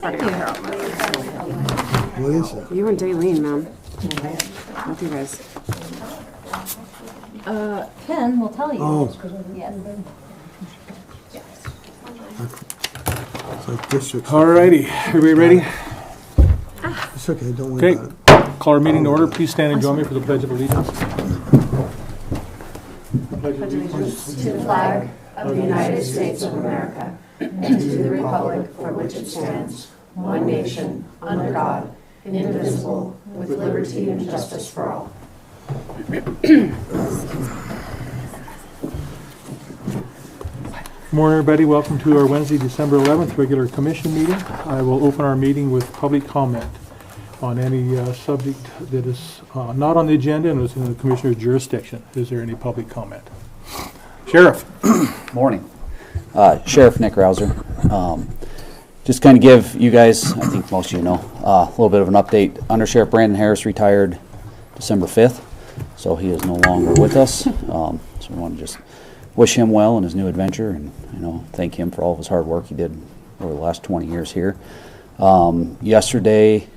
What is it? You and Daylene, man. With you guys. Ken will tell you. Oh. Yes. It's like district. Alrighty, everybody ready? It's okay, don't worry Okay, about it. call our meeting to order. Please stand and join me for the Pledge of Allegiance. To the flag of the United States of America and to the republic for which it stands, one nation, under God, indivisible, with liberty and justice for all. Good morning, everybody. Welcome to our Wednesday, December 11th regular commission meeting. I will open our meeting with public comment on any subject that is not on the agenda and is in the commissioner's jurisdiction. Is there any public comment? Sheriff. Morning. Sheriff Nick Rouser. Just kind of give you guys, I think most of you know, a little bit of an update. Under Sheriff Brandon Harris retired December 5th, so he is no longer with us. So we want to just wish him well in his new adventure and, thank him for all of his hard work he did over the last 20 years here. Yesterday,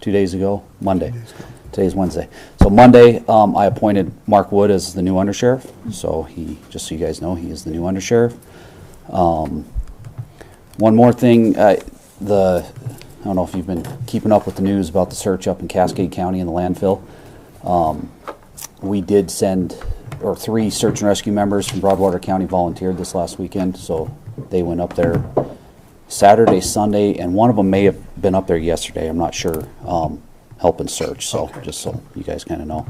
2 days ago, Monday. Today's Wednesday. So Monday, I appointed Mark Wood as the new undersheriff. So he, just so you guys know, he is the new undersheriff. One more thing, I don't know if you've been keeping up with the news about the search up in Cascade County in the landfill. We did send, 3 search and rescue members from Broadwater County volunteered this last weekend. So they went up there Saturday, Sunday, and one of them may have been up there yesterday. I'm not sure. Helping search, so okay. Just so you guys kind of know.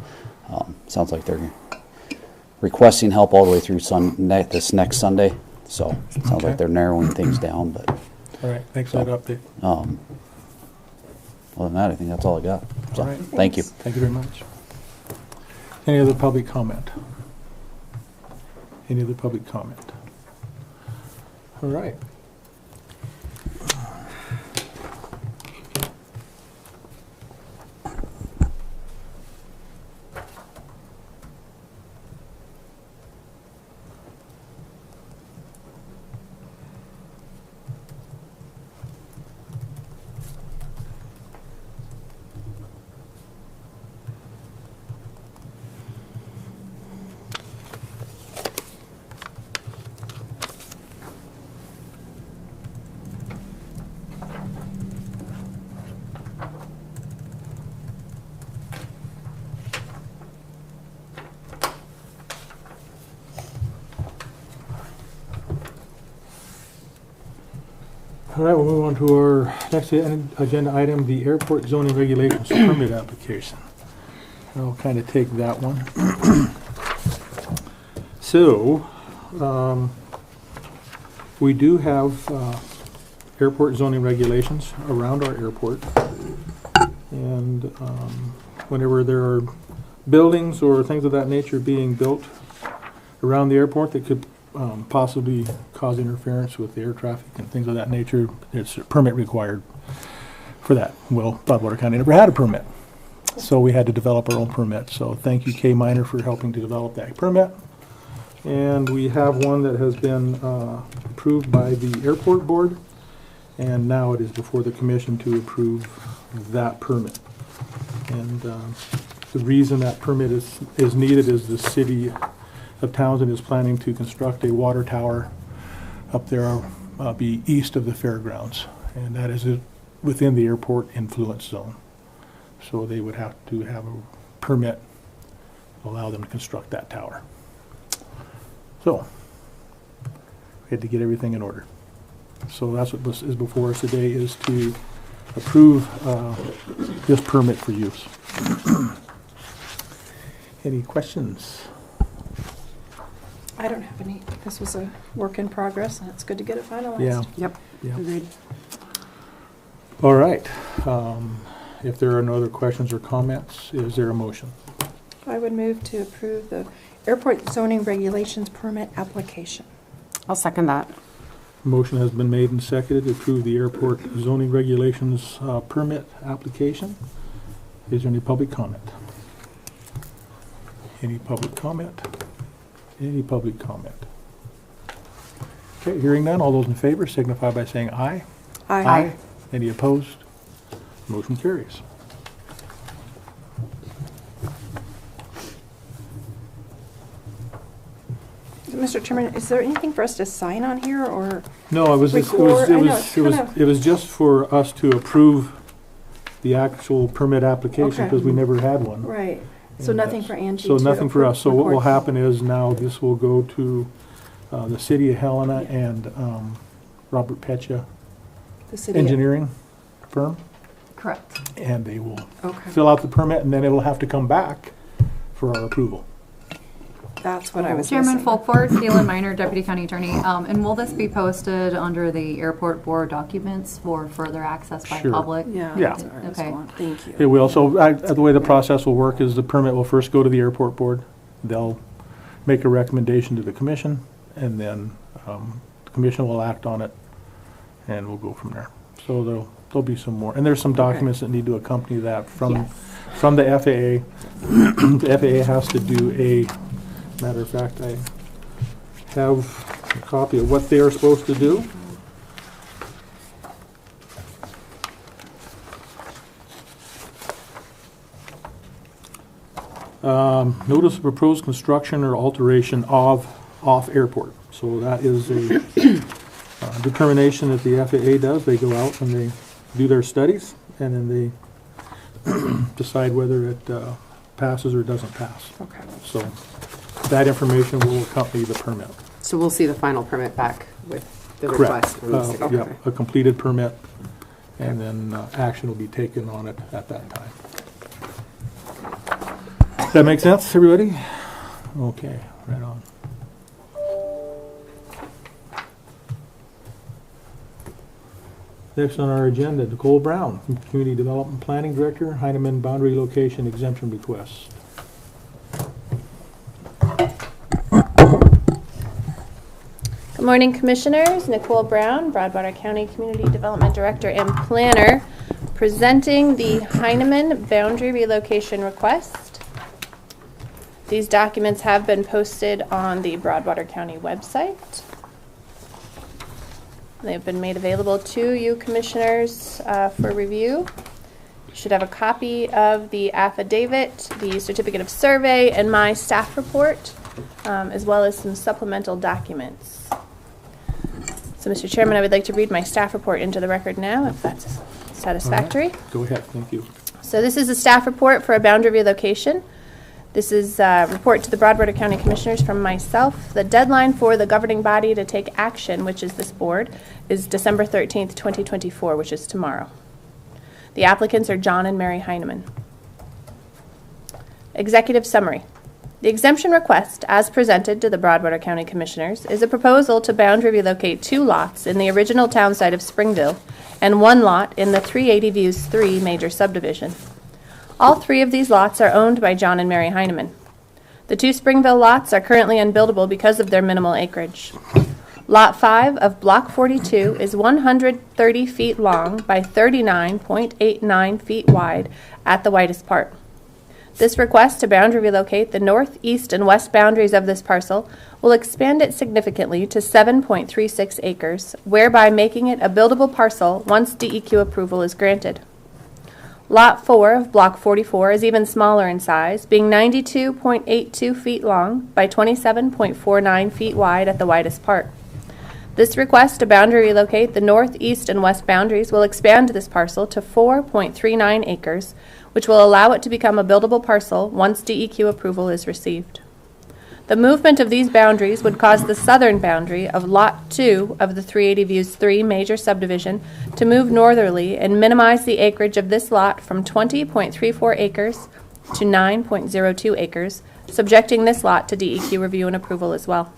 Sounds like they're requesting help all the way through this next Sunday, so it sounds like they're narrowing things down. But all right, thanks for that update. Other than that, I think that's all I got. So, all right. Thank you. Thank you very much. Any other public comment? Any other public comment? All right. All right, we'll move on to our next agenda item, the airport zoning regulations permit application. I'll kind of take that one. So, we do have airport zoning regulations around our airport. And whenever there are buildings or things of that nature being built around the airport that could possibly cause interference with the air traffic and things of that nature, there's a permit required for that. Well, Broadwater County never had a permit, so we had to develop our own permit. So thank you, K Minor, for helping to develop that permit. And we have one that has been approved by the airport board, and now it is before the commission to approve that permit. And the reason that permit is needed is the city of Townsend is planning to construct a water tower up there, be east of the fairgrounds, and that is within the airport influence zone. So they would have to have a permit to allow them to construct that tower. So we had to get everything in order. So that's what is before us today, is to approve this permit for use. Any questions? I don't have any. This was a work in progress, and it's good to get it finalized. Yeah. Yep. Yeah. Agreed. All right. If there are no other questions or comments, is there a motion? I would move to approve the airport zoning regulations permit application. I'll second that. Motion has been made and seconded to approve the airport zoning regulations permit application. Is there any public comment? Any public comment? Any public comment? Okay, hearing none, all those in favor signify by saying aye. Aye. Any opposed? Motion carries. Mr. Chairman, is there anything for us to sign on here, or? No, it was Record- I know, it's kinda- it was just for us to approve the actual permit application Okay. because we never had one. Right, so And nothing that's- for Angie So to nothing for us. So what will record. happen is now this will go to the city of Helena and Robert Petcha The city. Engineering firm, Correct. and they will Okay, fill out the permit, and then it'll have to come back for our approval. that's what I was Chairman missing. Folkford, Phelan Minor, Deputy County Attorney, and will this be posted under the airport board documents for further access by Sure. public? Yeah. Yeah. that's where I was Okay. going. Thank It you. will. So the way the process will work is the permit will first go to the airport board. They'll make a recommendation to the commission, and then the commission will act on it, and we'll go from there. So there'll be some more. And there's some documents that need to accompany that from the FAA. The FAA has to do matter of fact, I have a copy of what they are supposed to do. Notice of proposed construction or alteration of off airport. So that is a determination that the FAA does. They go out and they do their studies, and then they decide whether it passes or doesn't pass. Okay. So that information will accompany the permit. So we'll see the final permit back with the Correct. request from the city. Yeah, Okay. a completed permit, and then action will be taken on it at that time. Does that make sense, everybody? Okay, right on. Next on our agenda, Nicole Brown, Community Development Planning Director, Heinemann Boundary Location Exemption Request. Good morning, Commissioners. Nicole Brown, Broadwater County Community Development Director and Planner, presenting the Heinemann Boundary Relocation Request. These documents have been posted on the Broadwater County website. They've been made available to you, Commissioners, for review. You should have a copy of the affidavit, the certificate of survey, and my staff report, as well as some supplemental documents. So, Mr. Chairman, I would like to read my staff report into the record now, if that's satisfactory. Go ahead, thank you. So this is a staff report for a boundary relocation. This is a report to the Broadwater County Commissioners from myself. The deadline for the governing body to take action, which is this board, is December 13th, 2024, which is tomorrow. The applicants are John and Mary Heinemann. Executive summary. The exemption request, as presented to the Broadwater County Commissioners, is a proposal to boundary relocate 2 lots in the original town site of Springville and 1 lot in the 380 Views 3 major subdivision. All 3 of these lots are owned by John and Mary Heinemann. The 2 Springville lots are currently unbuildable because of their minimal acreage. Lot 5 of Block 42 is 130 feet long by 39.89 feet wide at the widest part. This request to boundary relocate the north, east, and west boundaries of this parcel will expand it significantly to 7.36 acres, whereby making it a buildable parcel once DEQ approval is granted. Lot 4 of Block 44 is even smaller in size, being 92.82 feet long by 27.49 feet wide at the widest part. This request to boundary relocate the north, east, and west boundaries will expand this parcel to 4.39 acres, which will allow it to become a buildable parcel once DEQ approval is received. The movement of these boundaries would cause the southern boundary of Lot 2 of the 380 Views 3 major subdivision to move northerly and minimize the acreage of this lot from 20.34 acres to 9.02 acres, subjecting this lot to DEQ review and approval as well.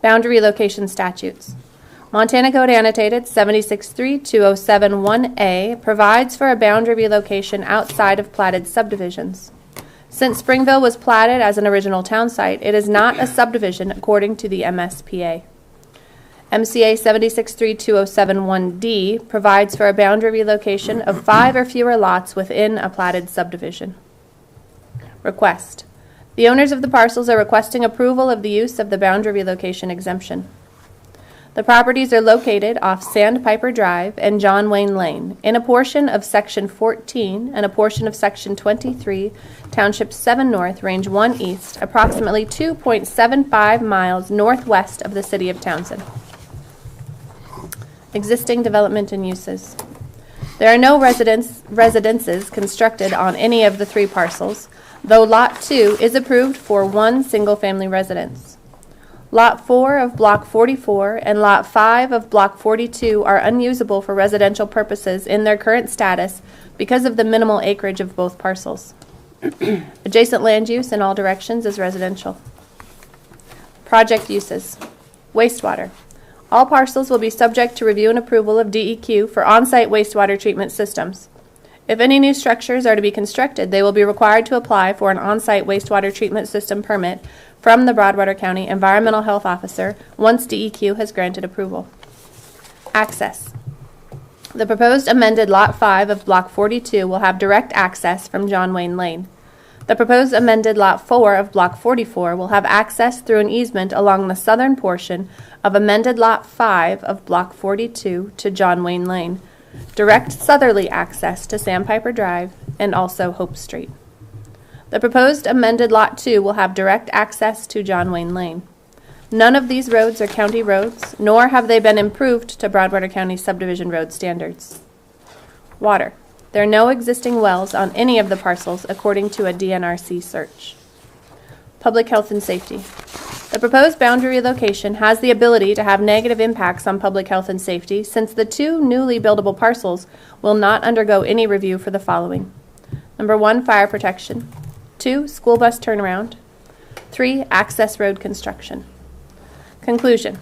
Boundary relocation statutes. Montana Code Annotated 763207-1A provides for a boundary relocation outside of platted subdivisions. Since Springville was platted as an original town site, it is not a subdivision according to the MSPA. MCA 763207-1D provides for a boundary relocation of 5 or fewer lots within a platted subdivision. Request. The owners of the parcels are requesting approval of the use of the boundary relocation exemption. The properties are located off Sandpiper Drive and John Wayne Lane in a portion of Section 14 and a portion of Section 23, Township 7 North, Range 1 East, approximately 2.75 miles northwest of the city of Townsend. Existing development and uses. There are no residences constructed on any of the 3 parcels, though Lot 2 is approved for 1 single-family residence. Lot 4 of Block 44 and Lot 5 of Block 42 are unusable for residential purposes in their current status because of the minimal acreage of both parcels. Adjacent land use in all directions is residential. Project uses. Wastewater. All parcels will be subject to review and approval of DEQ for on-site wastewater treatment systems. If any new structures are to be constructed, they will be required to apply for an on-site wastewater treatment system permit from the Broadwater County Environmental Health Officer once DEQ has granted approval. Access. The proposed amended Lot 5 of Block 42 will have direct access from John Wayne Lane. The proposed amended Lot 4 of Block 44 will have access through an easement along the southern portion of amended Lot 5 of Block 42 to John Wayne Lane, direct southerly access to Sandpiper Drive and also Hope Street. The proposed amended Lot 2 will have direct access to John Wayne Lane. None of these roads are county roads, nor have they been improved to Broadwater County subdivision road standards. Water. There are no existing wells on any of the parcels according to a DNRC search. Public health and safety. The proposed boundary relocation has the ability to have negative impacts on public health and safety since the 2 newly buildable parcels will not undergo any review for the following. Number 1, fire protection. 2, school bus turnaround. 3, access road construction. Conclusion.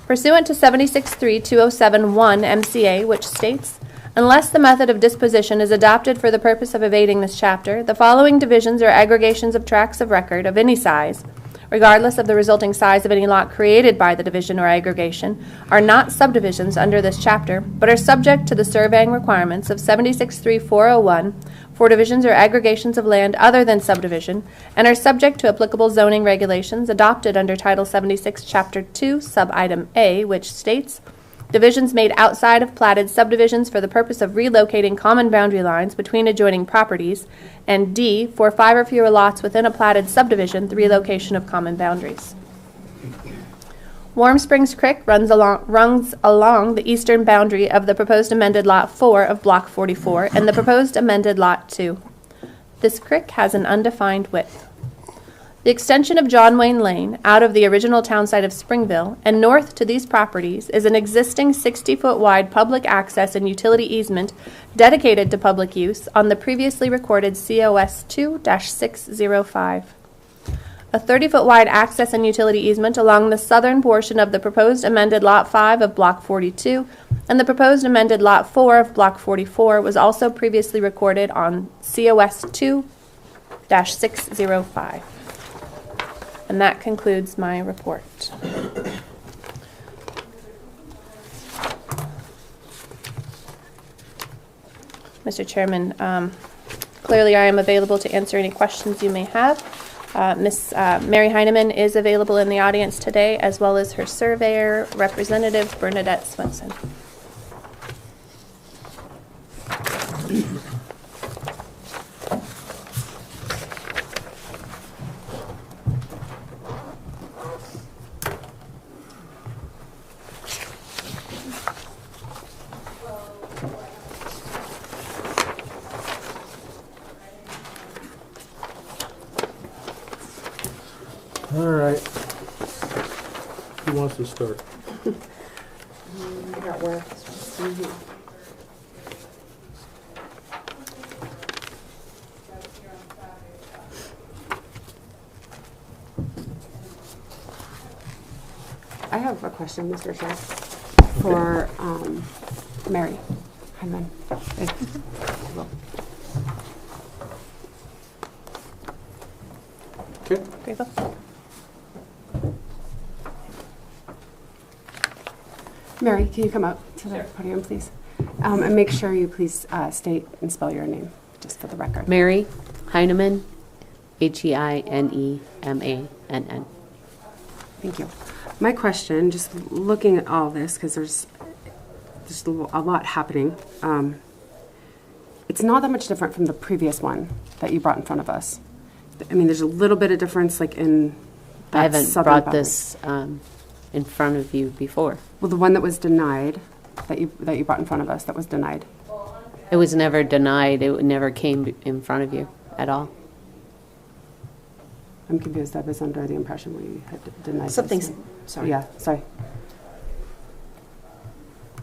Pursuant to 76.3.207.1 MCA, which states, unless the method of disposition is adopted for the purpose of evading this chapter, the following divisions or aggregations of tracts of record of any size, regardless of the resulting size of any lot created by the division or aggregation, are not subdivisions under this chapter, but are subject to the surveying requirements of 76.3.401 for divisions or aggregations of land other than subdivision, and are subject to applicable zoning regulations adopted under Title 76, Chapter 2, Subitem A, which states, divisions made outside of platted subdivisions for the purpose of relocating common boundary lines between adjoining properties, and D, for 5 or fewer lots within a platted subdivision, the relocation of common boundaries. Warm Springs Creek runs along the eastern boundary of the proposed amended Lot 4 of Block 44 and the proposed amended Lot 2. This creek has an undefined width. The extension of John Wayne Lane out of the original town site of Springville and north to these properties is an existing 60-foot wide public access and utility easement dedicated to public use on the previously recorded COS 2-605. A 30-foot wide access and utility easement along the southern portion of the proposed amended Lot 5 of Block 42 and the proposed amended Lot 4 of Block 44 was also previously recorded on COS 2-605. And that concludes my report. Mr. Chairman, clearly I am available to answer any questions you may have. Ms. Mary Heineman is available in the audience today, as well as her surveyor, Representative Bernadette Swenson. All right. Who wants to start? I have a question, Mr. Chair, for Mary Hyman. Okay. Grateful. Mary, can you come up to the podium, please? And make sure you please state and spell your name, just for the record. Mary Heineman, Heinemann. Thank you. My question, just looking at all this, because there's a lot happening. It's not that much different from the previous one that you brought in front of us. I mean, there's a little bit of difference, like in that I haven't southern brought boundary. this in front of you before. Well, the one that was denied, that you brought in front of us, that was denied. It was never denied. It never came in front of you at all. I'm confused. I was under the impression we had denied Something's, this. sorry. Yeah, sorry.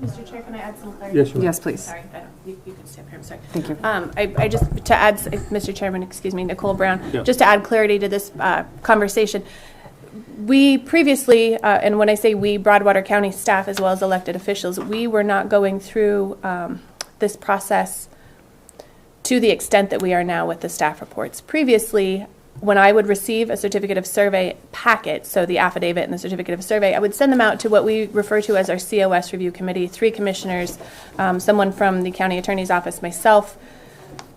Mr. Chair, can I add some clarity? Yes, you may. Yes, please. Sorry, you can stay up here, I'm sorry. Thank you. I just, to add, Mr. Chairman, excuse me, Nicole Brown, Yeah. just to add clarity to this conversation. We previously, and when I say we, Broadwater County staff as well as elected officials, we were not going through this process to the extent that we are now with the staff reports. Previously, when I would receive a certificate of survey packet, so the affidavit and the certificate of survey, I would send them out to what we refer to as our COS review committee, 3 commissioners, someone from the county attorney's office, myself,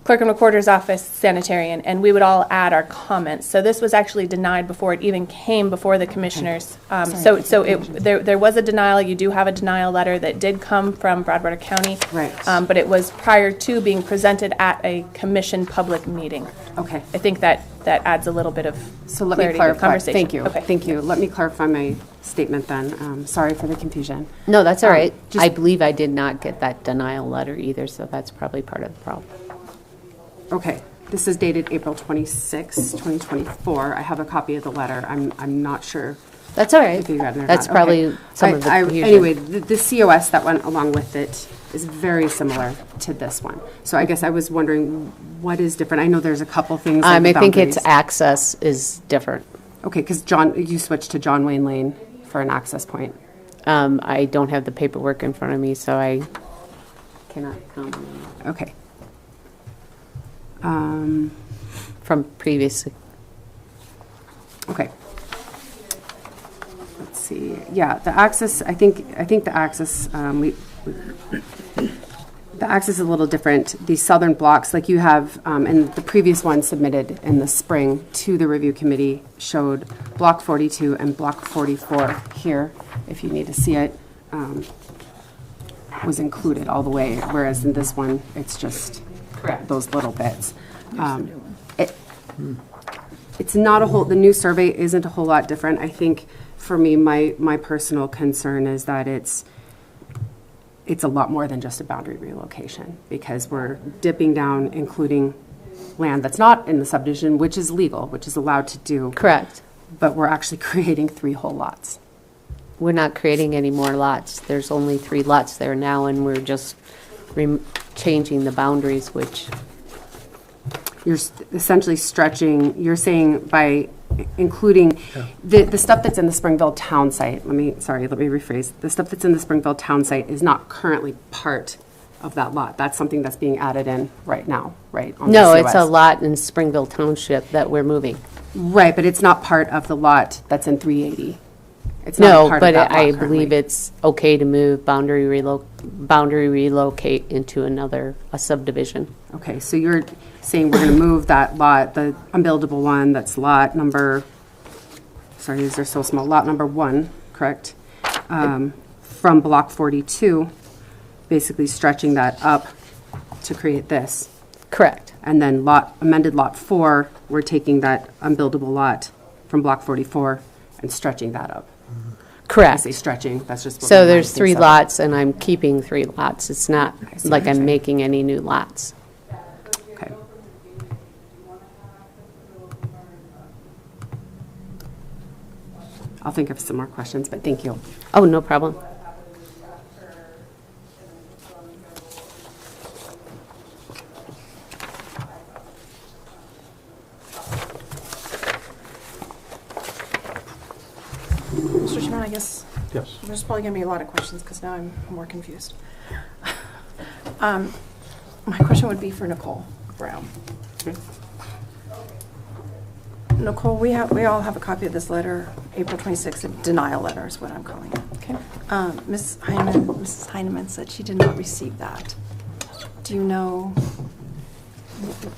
clerk and recorder's office, sanitarian, and we would all add our comments. So this was actually denied before it even came before the commissioners. There was a denial. You do have a denial letter that did come from Broadwater County. Right. But it was prior to being presented at a commission public meeting. Okay. I think that adds a little bit of So let me clarity to the clarify. conversation. Thank you. Okay. Thank you. Let me clarify my statement then. Sorry for the confusion. No, that's all right. just- I believe I did not get that denial letter either, so that's probably part of the problem. Okay. This is dated April 26, 2024. I have a copy of the letter. I'm not sure That's all right. if you got it or That's not. probably Okay. some of the confusion. Anyway, the COS that went along with it is very similar to this one. So I guess I was wondering what is different. I know there's a couple things. Like I think its boundaries. access is different. Okay, because you switched to John Wayne Lane for an access point. I don't have the paperwork in front of me, so I cannot comment on that. Okay. From previous. Okay. Let's see. Yeah, the access. I think the access. The access is a little different. These southern blocks, like you have, and the previous one submitted in the spring to the review committee, showed block 42 and block 44 here. If you need to see it, was included all the way. Whereas in this one, it's just those little bits. It's not a whole. The new survey isn't a whole lot different. I think for me, my personal concern is that it's a lot more than just a boundary relocation, because we're dipping down, including land that's not in the subdivision, which is legal, which is allowed to do. Correct. But we're actually creating 3 whole lots. We're not creating any more lots. There's only 3 lots there now, and we're just changing the boundaries, which... You're essentially stretching, you're saying by including the stuff that's in the Springville town site, let me rephrase. The stuff that's in the Springville town site is not currently part of that lot. That's something that's being added in right now, right? On No, the it's a COS. lot in Springville Township that we're moving. Right, but it's not part of the lot that's in 380. It's not No, part but of that lot I currently. believe it's okay to move boundary relocate into a subdivision. Okay, so you're saying we're going to move that lot, the unbuildable one, that's lot number, sorry, these are so small, lot number 1, correct? From block 42, basically stretching that up to create this. Correct. And then amended lot 4, we're taking that unbuildable lot from block 44 and stretching that up. I Correct. say stretching, that's just what So my mind there's 3 thinks of. lots, and I'm keeping 3 lots. It's not I see like what you're I'm saying. making any new lots. Okay. I'll think of some more questions, but thank you. Oh, no problem. Mr. Chairman, I guess Yes. there's probably going to be a lot of questions because now I'm more confused. My question would be for Nicole Brown. Nicole, we all have a copy of this letter, April 26th, a denial letter is what I'm calling it. Okay. Mrs. Heineman said she did not receive that. Do you know,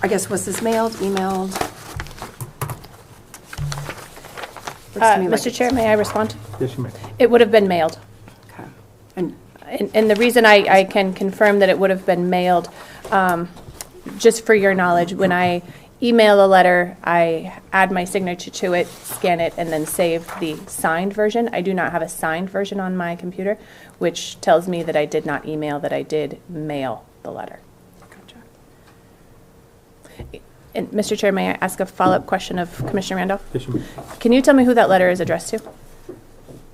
I guess, was this mailed, emailed? Looks to me like Mr. Chair, may I respond? Yes, you may. It would have been mailed. Okay. And And the reason I can confirm that it would have been mailed, just for your knowledge, when I email a letter, I add my signature to it, scan it, and then save the signed version. I do not have a signed version on my computer, which tells me that I did not email, that I did mail the letter. And Mr. Chair, may I ask a follow-up question of Commissioner Randolph? Yes, you may. Can you tell me who that letter is addressed to?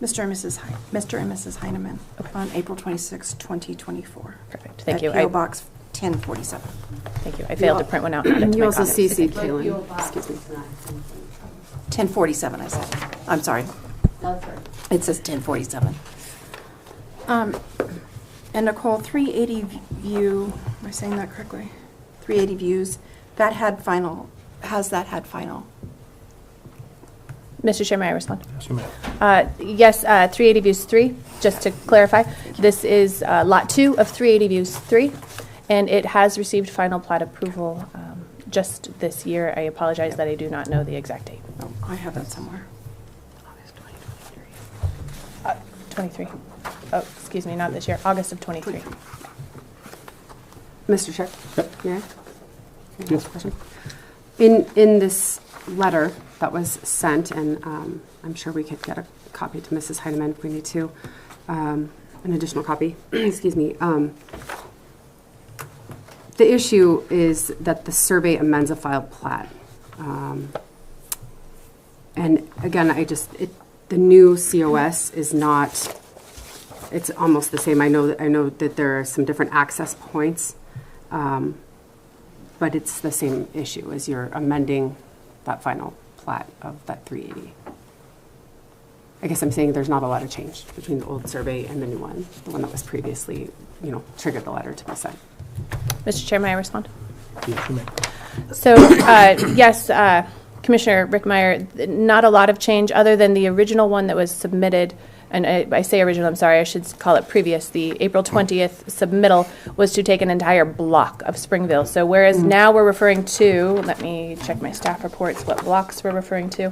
Mr. and Mrs. Heineman on April 26, 2024. Perfect, thank At you. P.O. Box 1047. Thank you. I failed to print one out. and add it to You my also comments. CC'd Kaylin. Excuse me. 1047, I said. I'm sorry. It says 1047. And Nicole, 380 view, am I saying that correctly? 380 views, that had final, has that had final? Mr. Chair, may I respond? Yes, you may. Yes, 380 Views 3, just to clarify. This is Lot 2 of 380 Views 3, and it has received final plat approval just this year. I apologize that I do not know the exact date. Oh, I have that somewhere. 23. Oh, excuse me, not this year, August of 23. Mr. Chair? Yep. Yeah? Yes. Question? In this letter that was sent, and I'm sure we could get a copy to Mrs. Heineman if we need to, an additional copy, excuse me. The issue is that the survey amends a filed plat. And again, the new COS is not, it's almost the same. I know that there are some different access points, but it's the same issue as you're amending that final plat of that 380. I guess I'm saying there's not a lot of change between the old survey and the new one, the one that was previously, triggered the letter to be sent. Mr. Chair, may I respond? Yes, you may. So, yes, Commissioner Rickmeyer, not a lot of change other than the original one that was submitted. And I say original, I'm sorry, I should call it previous. The April 20th submittal was to take an entire block of Springville. So whereas now we're referring to, let me check my staff reports, what blocks we're referring to.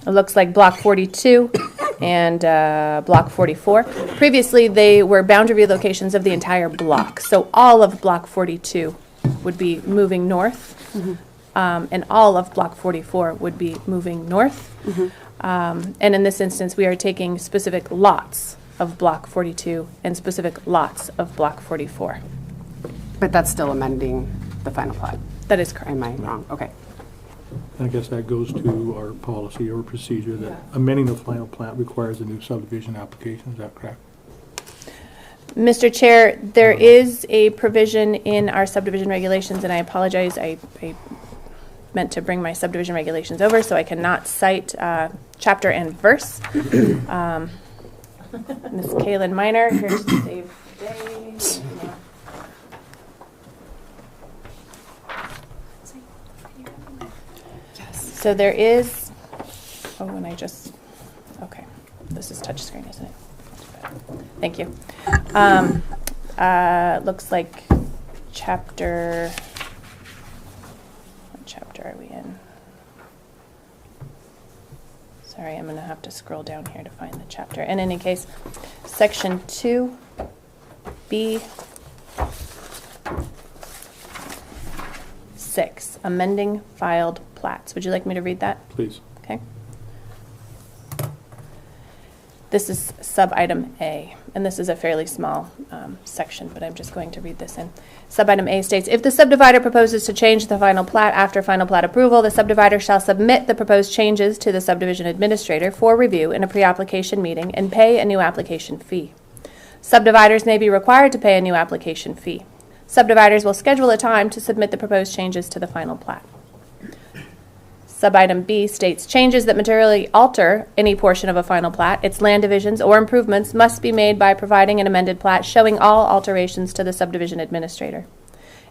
It looks like Block 42 and Block 44. Previously, they were boundary relocations of the entire block. So all of Block 42 would be moving north. And all of Block 44 would be moving north. And in this instance, we are taking specific lots of Block 42 and specific lots of Block 44. But that's still amending the final plat. That is correct. Am I wrong? Okay. I guess that goes to our policy or procedure that amending the final plat requires a new subdivision application. Is that correct? Mr. Chair, there is a provision in our subdivision regulations, and I apologize, I meant to bring my subdivision regulations over, so I cannot cite chapter and verse. Ms. Kaylin Minor, here to save the day. So there is, okay, this is touchscreen, isn't it? Thank you. Looks like what chapter are we in? Sorry, I'm going to have to scroll down here to find the chapter. In any case, section 2B6, amending filed plats. Would you like me to read that? Please. Okay. This is sub-item A, and this is a fairly small section, but I'm just going to read this in. Sub-item A states, if the subdivider proposes to change the final plat after final plat approval, the subdivider shall submit the proposed changes to the subdivision administrator for review in a pre-application meeting and pay a new application fee. Subdividers may be required to pay a new application fee. Subdividers will schedule a time to submit the proposed changes to the final plat. Sub-item B states, changes that materially alter any portion of a final plat, its land divisions, or improvements must be made by providing an amended plat showing all alterations to the subdivision administrator.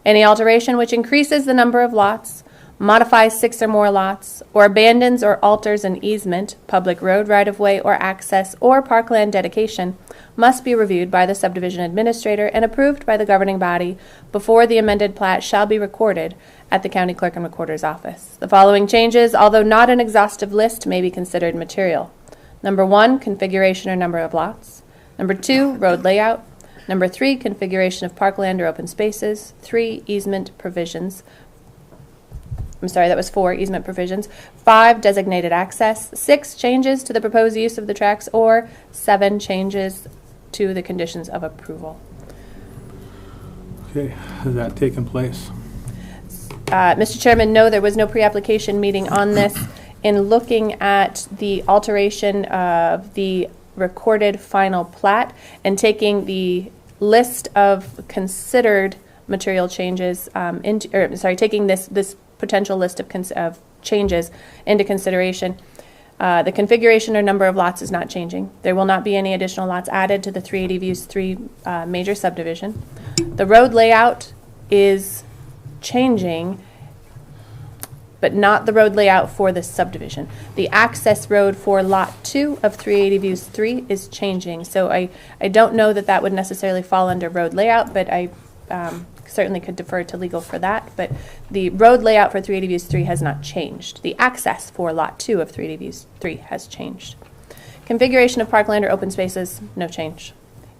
Any alteration which increases the number of lots, modifies 6 or more lots, or abandons or alters an easement, public road right-of-way or access, or parkland dedication, must be reviewed by the subdivision administrator and approved by the governing body before the amended plat shall be recorded at the county clerk and recorder's office. The following changes, although not an exhaustive list, may be considered material. Number 1, configuration or number of lots. Number 2, road layout. Number 3, configuration of parkland or open spaces. 3, easement provisions. I'm sorry, that was 4, easement provisions. 5, designated access. 6, changes to the proposed use of the tracks, or 7, changes to the conditions of approval. Okay, has that taken place? Mr. Chairman, no, there was no pre-application meeting on this. In looking at the alteration of the recorded final plat and taking the list of considered material changes taking this potential list of changes into consideration, the configuration or number of lots is not changing. There will not be any additional lots added to the 380 Views 3 major subdivision. The road layout is changing, but not the road layout for this subdivision. The access road for Lot 2 of 380 Views 3 is changing. So I don't know that that would necessarily fall under road layout, but I certainly could defer to legal for that. But the road layout for 380 Views 3 has not changed. The access for Lot 2 of 380 Views 3 has changed. Configuration of parkland or open spaces, no change.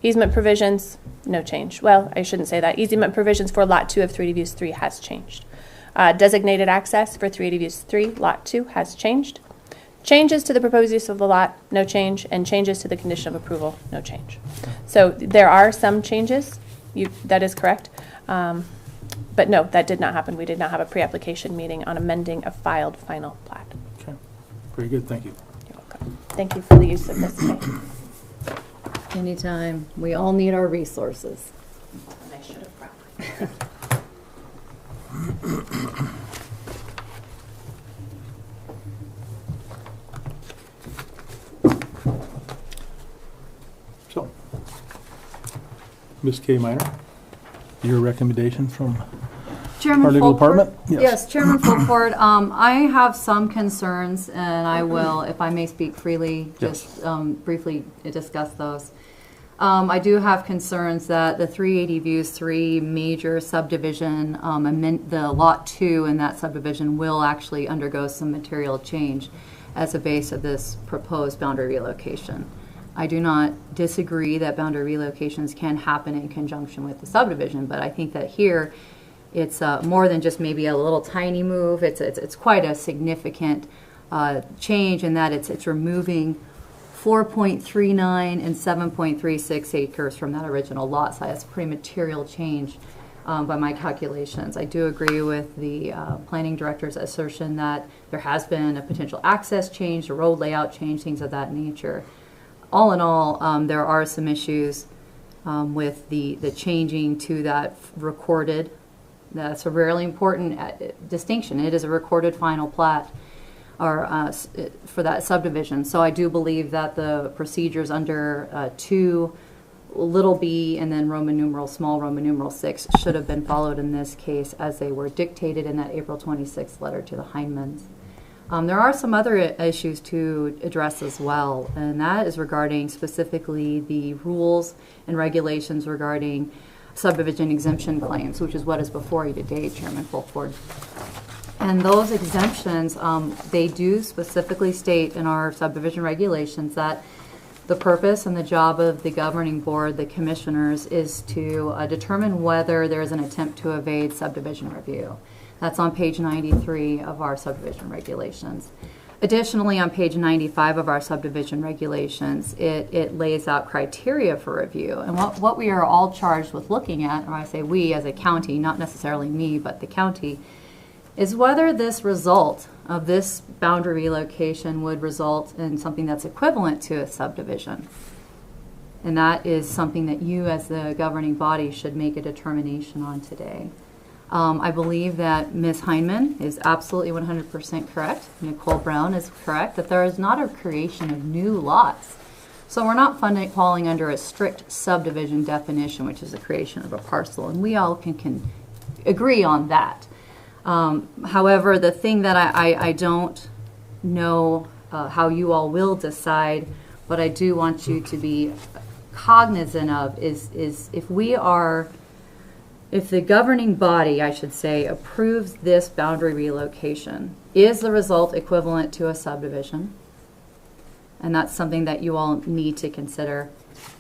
Easement provisions, no change. Well, I shouldn't say that. Easement provisions for Lot 2 of 380 Views 3 has changed. Designated access for 380 Views 3, Lot 2 has changed. Changes to the proposed use of the lot, no change. And changes to the condition of approval, no change. So there are some changes. That is correct. But no, that did not happen. We did not have a pre-application meeting on amending a filed final plat. Okay, very good, thank you. You're welcome. Thank you for the use of this today. Anytime. We all need our resources. I should have probably. So, Ms. K. Minor, your recommendation from Chairman our legal Fulford? department? Yes, Chairman Fulford, I have some concerns, and I will, if I may speak freely, just briefly discuss those. I do have concerns that the 380 Views 3 major subdivision, the Lot 2 in that subdivision will actually undergo some material change as a base of this proposed boundary relocation. I do not disagree that boundary relocations can happen in conjunction with the subdivision, but I think that here it's more than just maybe a little tiny move. It's quite a significant change in that it's removing 4.39 and 7.36 acres from that original lot size. It's a pretty material change by my calculations. I do agree with the planning director's assertion that there has been a potential access change, a road layout change, things of that nature. All in all, there are some issues with the changing to that recorded. That's a really important distinction. It is a recorded final plat or for that subdivision. So I do believe that the procedures under 2 little b and then Roman numeral small Roman numeral 6 should have been followed in this case as they were dictated in that April 26th letter to the Heinemans. There are some other issues to address as well, and that is regarding specifically the rules and regulations regarding subdivision exemption claims, which is what is before you today, Chairman Fulford. And those exemptions, they do specifically state in our subdivision regulations that the purpose and the job of the governing board, the commissioners, is to determine whether there is an attempt to evade subdivision review. That's on page 93 of our subdivision regulations. Additionally, on page 95 of our subdivision regulations, it lays out criteria for review. And what we are all charged with looking at, or I say we as a county, not necessarily me, but the county, is whether this result of this boundary relocation would result in something that's equivalent to a subdivision. And that is something that you as the governing body should make a determination on today. I believe that Ms. Heineman is absolutely 100% correct. Nicole Brown is correct that there is not a creation of new lots. So we're not falling under a strict subdivision definition, which is the creation of a parcel. And we all can agree on that. However, the thing that I don't know how you all will decide, but I do want you to be cognizant of is if the governing body, I should say, approves this boundary relocation, is the result equivalent to a subdivision? And that's something that you all need to consider.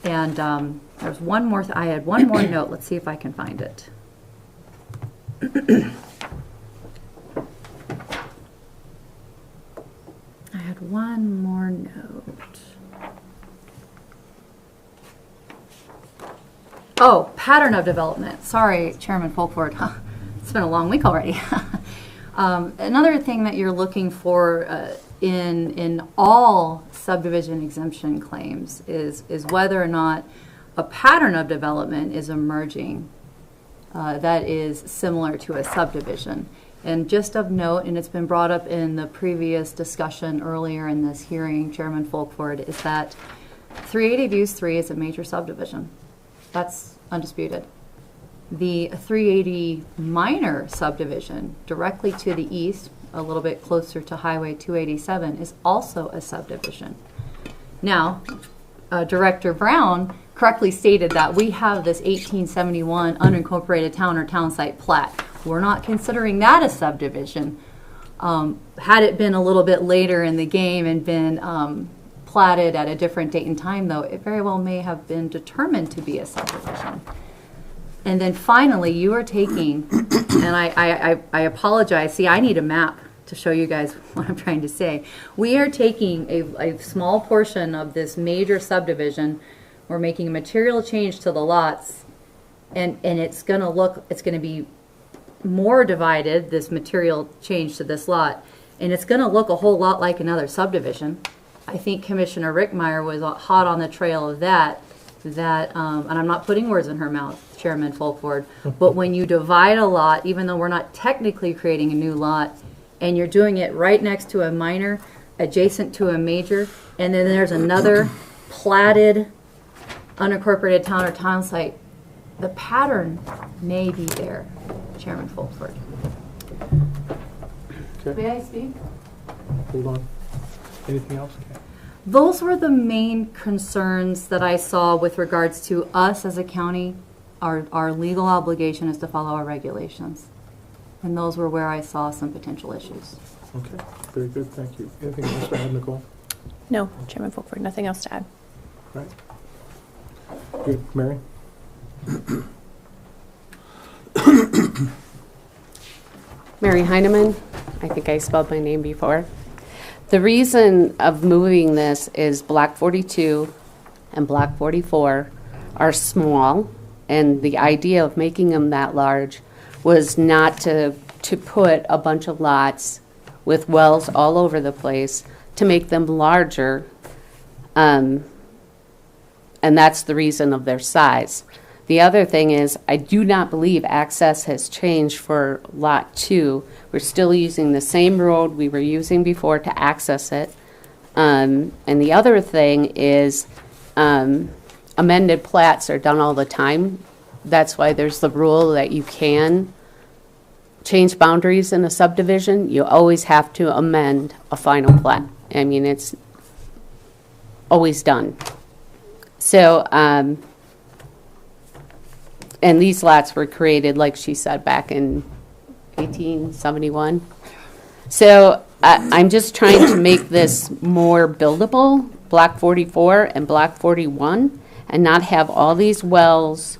And there's one more, I had one more note. Let's see if I can find it. I had one more note. Oh, pattern of development. Sorry, Chairman Folkford. It's been a long week already. Another thing that you're looking for in all subdivision exemption claims is whether or not a pattern of development is emerging that is similar to a subdivision. And just of note, and it's been brought up in the previous discussion earlier in this hearing, Chairman Folkford, is that 380 Views 3 is a major subdivision. That's undisputed. The 380 minor subdivision directly to the east, a little bit closer to Highway 287, is also a subdivision. Now, Director Brown correctly stated that we have this 1871 unincorporated town or town site plat. We're not considering that a subdivision. Had it been a little bit later in the game and been platted at a different date and time, though, it very well may have been determined to be a subdivision. And then finally, you are taking, and I apologize, see, I need a map to show you guys what I'm trying to say. We are taking a small portion of this major subdivision, we're making a material change to the lots, and it's going to be more divided, this material change to this lot, and it's going to look a whole lot like another subdivision. I think Commissioner Rickmeyer was hot on the trail of that, and I'm not putting words in her mouth, Chairman Folkford, but when you divide a lot, even though we're not technically creating a new lot, and you're doing it right next to a minor, adjacent to a major, and then there's another platted unincorporated town or town site, the pattern may be there, Chairman Folkford. Okay. May I speak? Hold on. Anything else? Okay. Those were the main concerns that I saw with regards to us as a county. Our legal obligation is to follow our regulations. And those were where I saw some potential issues. Okay, very good, thank you. Anything else to add, Nicole? No, Chairman Folkford, nothing else to add. Right. Good, Mary? Mary Heineman, I think I spelled my name before. The reason of moving this is Block 42 and Block 44 are small, and the idea of making them that large was not to put a bunch of lots with wells all over the place, to make them larger, and that's the reason of their size. The other thing is, I do not believe access has changed for Lot 2. We're still using the same road we were using before to access it. And the other thing is, amended plats are done all the time. That's why there's the rule that you can change boundaries in a subdivision. You always have to amend a final plat. I mean, it's always done. So, and these lots were created, like she said, back in 1871. So I'm just trying to make this more buildable, Block 44 and Block 41, and not have all these wells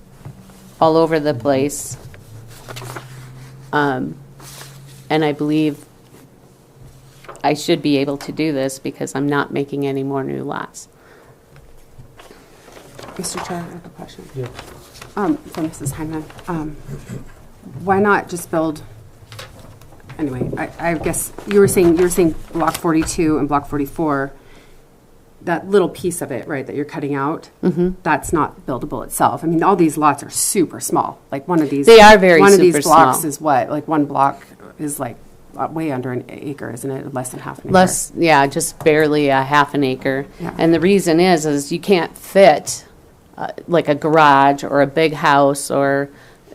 all over the place. And I believe I should be able to do this because I'm not making any more new lots. Mr. Chair, I have a question. Yes. For Mrs. Hyman. Why not just build, anyway, I guess you were saying Block 42 and Block 44, that little piece of it, right, that you're cutting out, that's not buildable itself. I mean, all these lots are super small. Like one of these. They are very One of super these blocks small. is what? Like one block is like way under an acre, isn't it? Less than half an acre. Less, yeah, just barely a half an acre. Yeah. And the reason is you can't fit like a garage or a big house or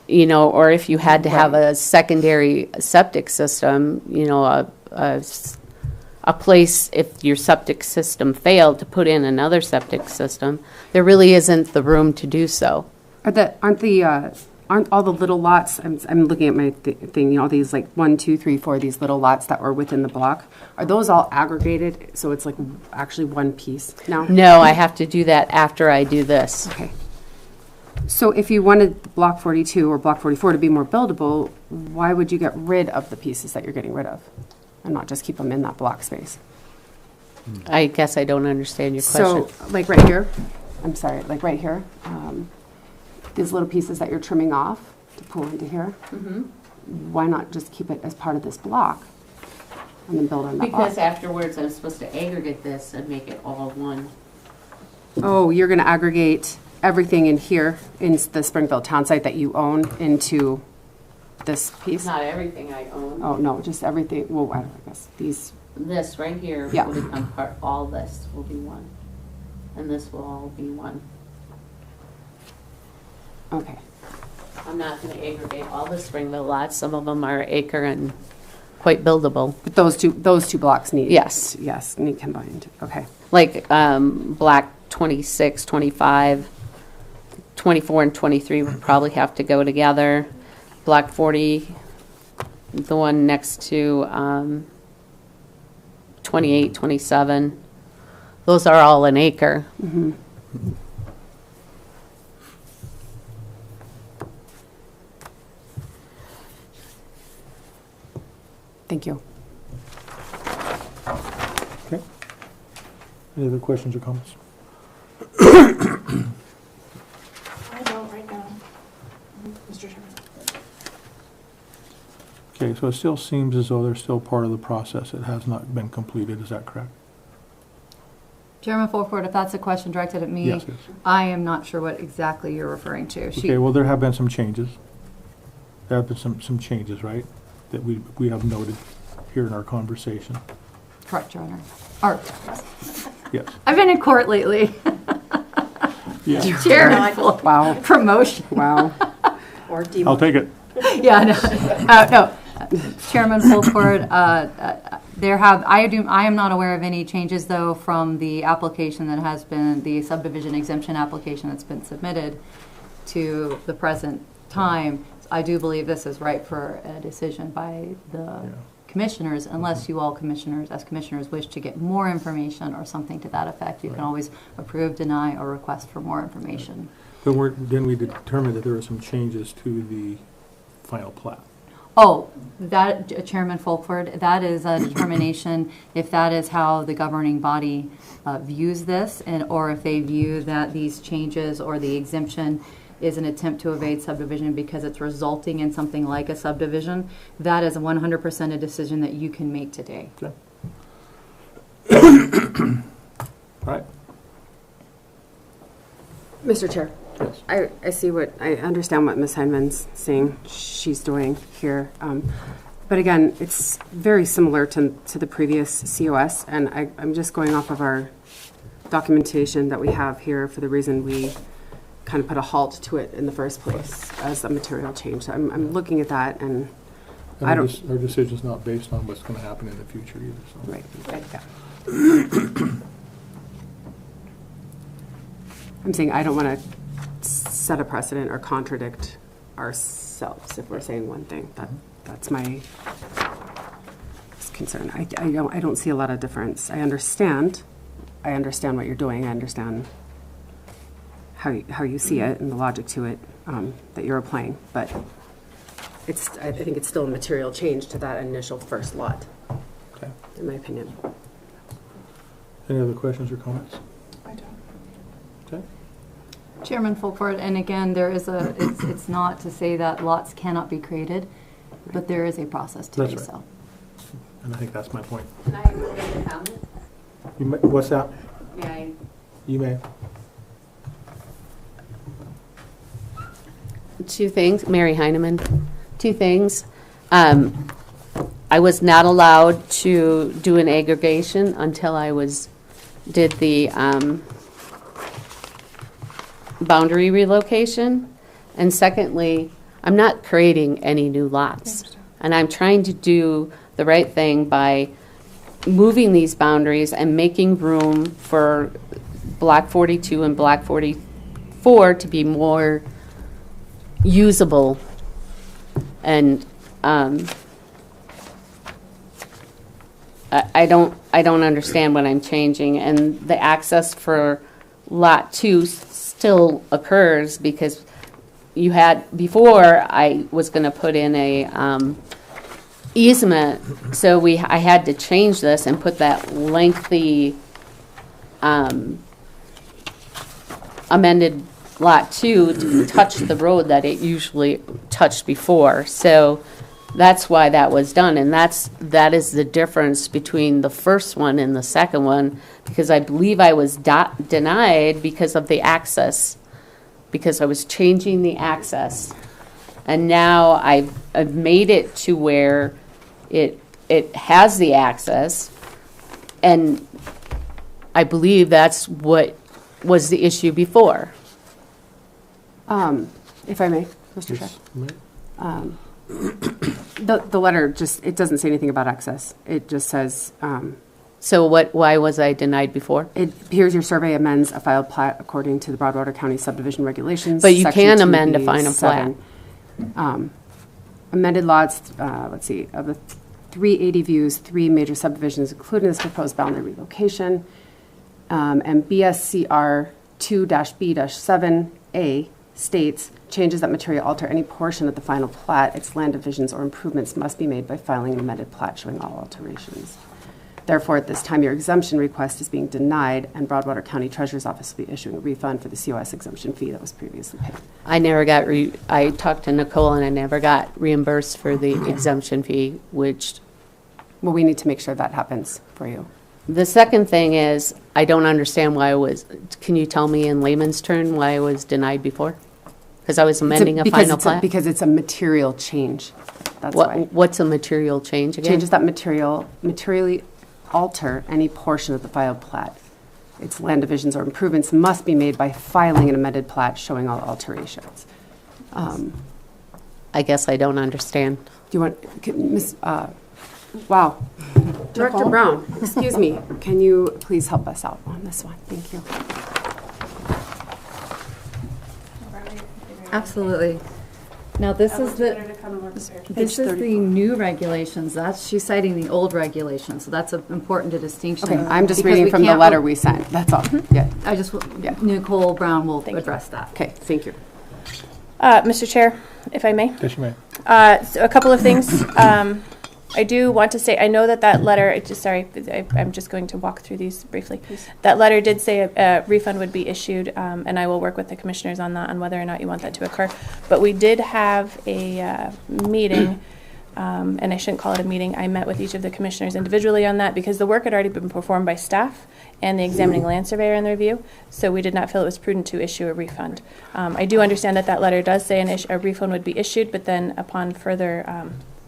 you know, or if you had to have a secondary septic system, you know, a place, if your septic system failed, to put in another septic system, there really isn't the room to do so. Aren't all the little lots, I'm looking at my thing, you know, these like 1, 2, 3, 4, these little lots that were within the block, are those all aggregated, so it's like actually one piece now? No, I have to do that after I do this. Okay. So if you wanted block 42 or block 44 to be more buildable, why would you get rid of the pieces that you're getting rid of and not just keep them in that block space? I guess I don't understand your question. So like right here, I'm sorry, like right here, these little pieces that you're trimming off to pull into here, why not just keep it as part of this block and then build on that Because block? afterwards I'm supposed to aggregate this and make it all one. Oh, you're going to aggregate everything in here, in the Springville town site that you own, into this piece? Not everything I own. Oh, no, just everything, well, I guess these, This right here Yeah. will become part, all this will be one. And this will all be one. okay. I'm not going to aggregate all the Springville lots. Some of them are acre and quite buildable. But those two blocks need? Yes. Yes, need combined, okay. Like block 26, 25, 24 and 23 would probably have to go together. Block 40, the one next to 28, 27, those are all an acre. Thank you. Okay. Any other questions or comments? I don't right now, Mr. Chairman. Okay, so it still seems as though they're still part of the process. It has not been completed, is that correct? Chairman Fulford, if that's a question directed at me, Yes, yes. I am not sure what exactly you're referring to. Okay, well, there have been some changes. There have been some changes, right, that we have noted here in our conversation. Correct, Your Honor. Or, Yes. I've been in court lately. Yeah, Chairman Fulford. Wow, Promotion. wow. Or I'll take it. Yeah, no. Chairman Fulford, I am not aware of any changes, though, from the application that has been, the subdivision exemption application that's been submitted to the present time. I do believe this is ripe for a decision by the commissioners, unless you all commissioners, as commissioners, wish to get more information or something to that effect. You can always approve, deny, or request for more information. Then we determined that there were some changes to the final plat. Oh, that, Chairman Fulford, that is a determination if that is how the governing body views this, or if they view that these changes or the exemption is an attempt to evade subdivision because it's resulting in something like a subdivision. That is 100% a decision that you can make today. Okay. All right. Mr. Chair. Yes. I understand what Ms. Heineman's saying she's doing here. But again, it's very similar to the previous COS, and I'm just going off of our documentation that we have here for the reason we kind of put a halt to it in the first place as a material change. So I'm looking at that, and I don't... Our decision's not based on what's going to happen in the future either. So. Right, yeah. I'm saying I don't want to set a precedent or contradict ourselves if we're saying one thing. That's my concern. I don't see a lot of difference. I understand what you're doing. I understand how you see it and the logic to it that you're applying, but I think it's still a material change to that initial first lot, Okay. in my opinion. Any other questions or comments? I don't. Okay. Chairman Fulford, and again, there is it's not to say that lots cannot be created, but there is a process to That's do right. so. And I think that's my point. Can I make a comment? What's that? May I? You may. Two things, Mary Heineman, two things. I was not allowed to do an aggregation until I did the boundary relocation. And secondly, I'm not creating any new lots. And I'm trying to do the right thing by moving these boundaries and making room for Block 42 and Block 44 to be more usable. And I don't understand what I'm changing. And the access for Lot 2 still occurs because you had, before I was going to put in a easement, so I had to change this and put that lengthy amended Lot 2 to touch the road that it usually touched before. So that's why that was done, and that is the difference between the first one and the second one, because I believe I was denied because of the access, because I was changing the access, and now I've made it to where it has the access, and I believe that's what was the issue before. If I may, Mr. Chair. Right. The letter just, it doesn't say anything about access. It just says, So why was I denied before? here's your survey amends a filed plat according to the Broadwater County subdivision regulations. But you Section can amend a final 2B7. Amended lots, let's see, of the 380 views, 3 major subdivisions, including this proposed boundary relocation, and BSCR 2-B-7A states, changes that materially alter any portion of the final plat, its land divisions or improvements must be made by filing an amended plat showing all alterations. Therefore, at this time, your exemption request is being denied, and Broadwater County Treasurer's Office will be issuing a refund for the COS exemption fee that was previously paid. I never got, I talked to Nicole and I never got reimbursed for the exemption fee, which. Well, we need to make sure that happens for you. The second thing is, I don't understand why can you tell me in layman's term why I was denied before? Because I was amending a final plat? Because it's a material change. That's why. What's a material change again? Changes that materially alter any portion of the filed plat. Its land divisions or improvements must be made by filing an amended plat showing all alterations. I guess I don't understand. Do you want, wow. Director Brown, excuse me, can you please help us out on this one? Thank you. Absolutely. Now, this is the new regulations. She's citing the old regulations, so that's important to distinction. Okay, I'm just because reading we from the can't letter we sent, that's all. Yeah. Nicole Brown will address that. Okay, thank you. Mr. Chair, if I may. Yes, you may. So a couple of things. I do want to say, I know that letter, I'm just going to walk through these briefly. Please. That letter did say a refund would be issued, and I will work with the commissioners on that, on whether or not you want that to occur. But we did have a meeting, and I shouldn't call it a meeting. I met with each of the commissioners individually on that because the work had already been performed by staff and the examining land surveyor in the review, so we did not feel it was prudent to issue a refund. I do understand that letter does say a refund would be issued, but then upon further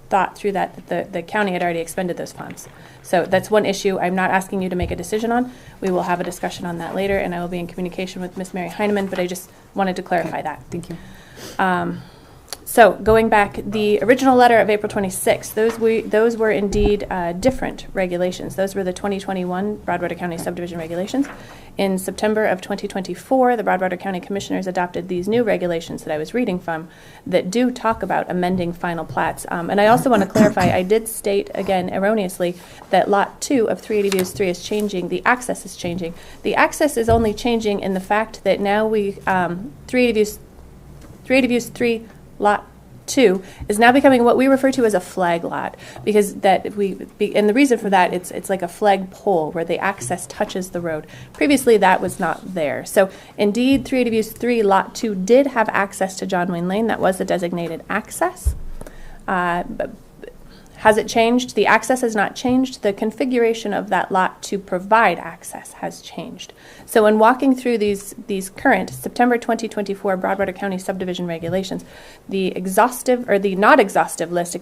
thought through that the county had already expended those funds. So that's one issue I'm not asking you to make a decision on. We will have a discussion on that later, and I will be in communication with Ms. Mary Heineman, but I just wanted to clarify that. Thank you. So going back, the original letter of April 26th, those were indeed different regulations. Those were the 2021 Broadwater County subdivision regulations. In September of 2024, the Broadwater County Commissioners adopted these new regulations that I was reading from that do talk about amending final plats. And I also want to clarify, I did state, again, erroneously, that Lot 2 of 380 Views 3 is changing. The access is changing. The access is only changing in the fact that now 380 Views 3 Lot 2 is now becoming what we refer to as a flag lot, because and the reason for that, it's like a flag pole where the access touches the road. Previously, that was not there. So indeed, 380 Views 3 Lot 2 did have access to John Wayne Lane. That was the designated access. But has it changed? The access has not changed. The configuration of that lot to provide access has changed. So in walking through these current September 2024 Broadwater County subdivision regulations, the not exhaustive list,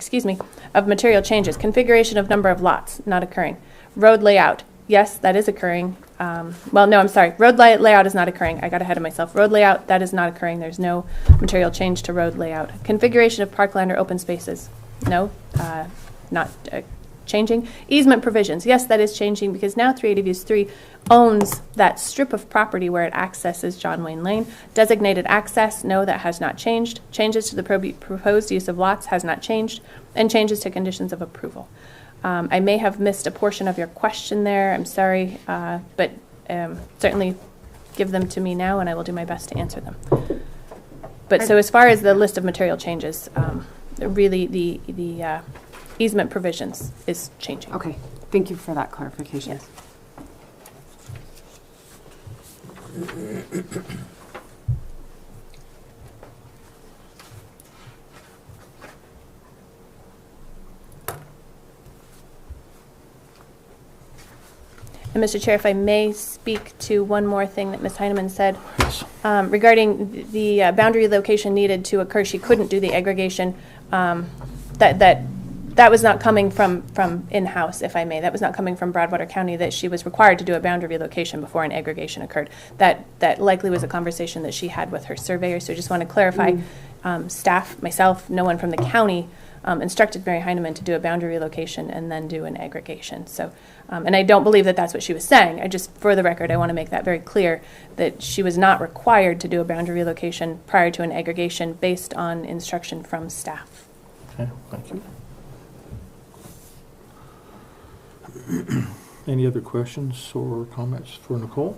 of material changes, configuration of number of lots not occurring, road layout yes, that is occurring. Well, no, I'm sorry. Road layout is not occurring. I got ahead of myself. Road layout, that is not occurring. There's no material change to road layout. Configuration of parkland or open spaces, no, not changing. Easement provisions, yes, that is changing because now 380 Views 3 owns that strip of property where it accesses John Wayne Lane. Designated access, no, that has not changed. Changes to the proposed use of lots has not changed, and changes to conditions of approval. I may have missed a portion of your question there. I'm sorry, but certainly give them to me now, and I will do my best to answer them. But so as far as the list of material changes, really the easement provisions is changing. Okay, thank you for that clarification. Yes. And Mr. Chair, if I may speak to one more thing that Ms. Heineman said regarding the boundary location needed to occur. She couldn't do the aggregation. That was not coming from in-house, if I may. That was not coming from Broadwater County, that she was required to do a boundary relocation before an aggregation occurred. That likely was a conversation that she had with her surveyor. So I just want to clarify, staff, myself, no one from the county instructed Mary Heineman to do a boundary relocation and then do an aggregation. So, and I don't believe that that's what she was saying. I just, for the record, I want to make that very clear, that she was not required to do a boundary relocation prior to an aggregation based on instruction from staff. Okay, thank you. Any other questions or comments for Nicole?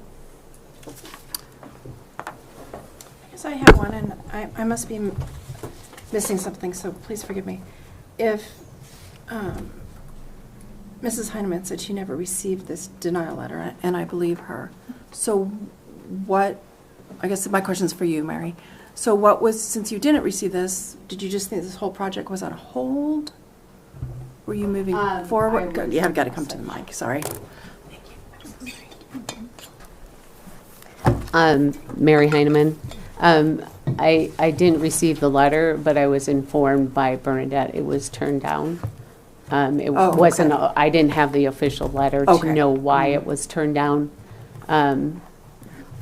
Yes, I have one, and I must be missing something, so please forgive me. If Mrs. Heineman said she never received this denial letter, and I believe her, so what, I guess my question is for you, Mary. So what was, since you didn't receive this, did you just think this whole project was on hold? Were you moving forward? You have got to come to the mic, sorry. Mary Heineman. I didn't receive the letter, but I was informed by Bernadette it was turned down. It wasn't. Okay. I didn't have the official letter to know why it was turned down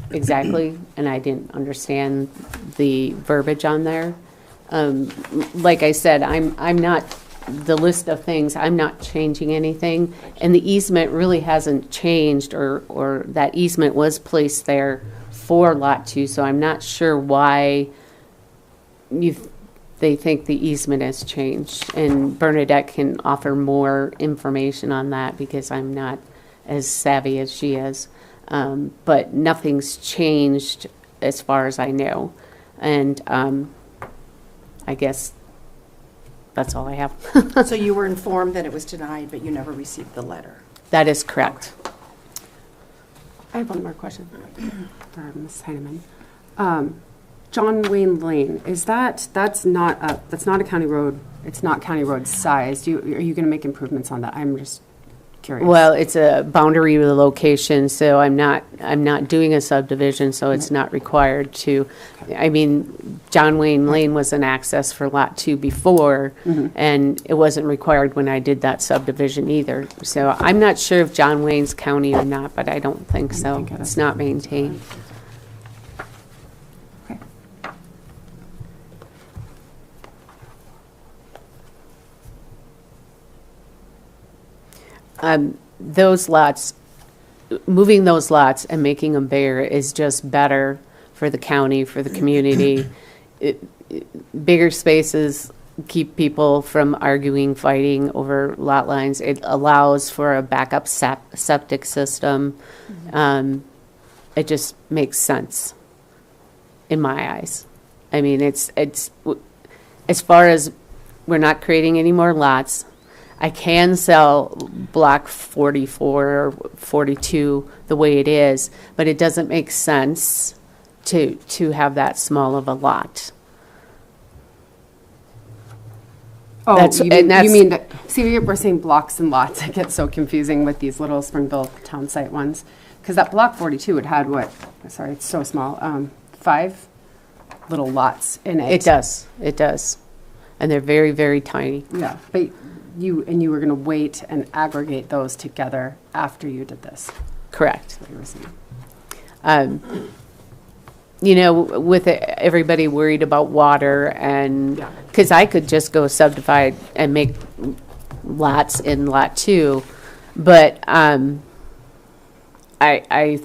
exactly, and I didn't understand the verbiage on there. Like I said, I'm not. The list of things, I'm not changing anything, and the easement really hasn't changed, or that easement was placed there for Lot 2, so I'm not sure why they think the easement has changed. And Bernadette can offer more information on that because I'm not as savvy as she is. But nothing's changed as far as I know. And I guess that's all I have. So you were informed that it was denied, but you never received the letter? That is correct. I have one more question for Ms. Heineman. John Wayne Lane, that's not a county road. It's not county road size. Are you going to make improvements on that? I'm just curious. Well, it's a boundary relocation, so I'm not doing a subdivision, so it's not required to. I mean, John Wayne Lane was an access for Lot 2 before, and it wasn't required when I did that subdivision either. So I'm not sure if John Wayne's county or not, but I don't think so. It's not maintained. Those lots, moving those lots and making them bigger is just better for the county, for the community. Bigger spaces keep people from arguing, fighting over lot lines. It allows for a backup septic system. It just makes sense in my eyes. I mean, it's as far as we're not creating any more lots. I can sell block 44 or 42 the way it is, but it doesn't make sense to have that small of a lot. Oh, you mean that? See, we're saying blocks and lots. It gets so confusing with these little Springville town site ones, because that block 42 it had what? Sorry, it's so small. 5 little lots in it. It does, and they're very, very tiny. Yeah, but you were going to wait and aggregate those together after you did this. Correct. What you were saying. You know, with everybody worried about water and, Yeah. because I could just go subdivide and make lots in Lot 2, but I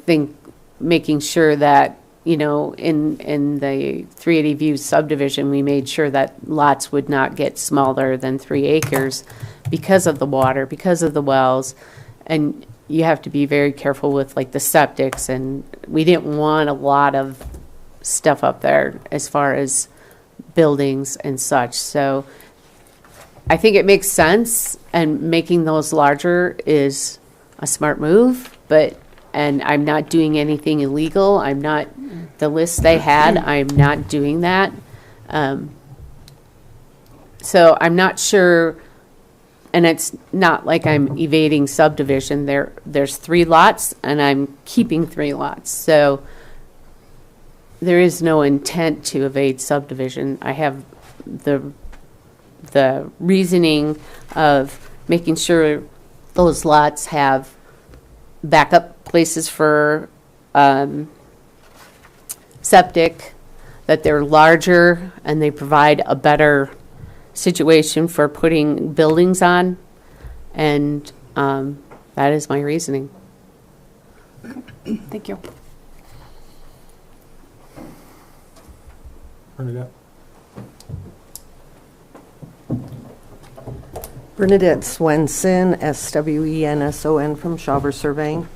think making sure that, you know, in the 380 View subdivision, we made sure that lots would not get smaller than 3 acres because of the water, because of the wells, and you have to be very careful with like the septics, and we didn't want a lot of stuff up there as far as buildings and such. So I think it makes sense, and making those larger is a smart move, and I'm not doing anything illegal. I'm not, the list they had, I'm not doing that. So I'm not sure, and it's not like I'm evading subdivision. There's 3 lots, and I'm keeping 3 lots. So there is no intent to evade subdivision. I have the reasoning of making sure those lots have backup places for septic, that they're larger, and they provide a better situation for putting buildings on, and that is my reasoning. Thank you. Bernadette? Bernadette Swenson, Swenson from Shawver Surveying.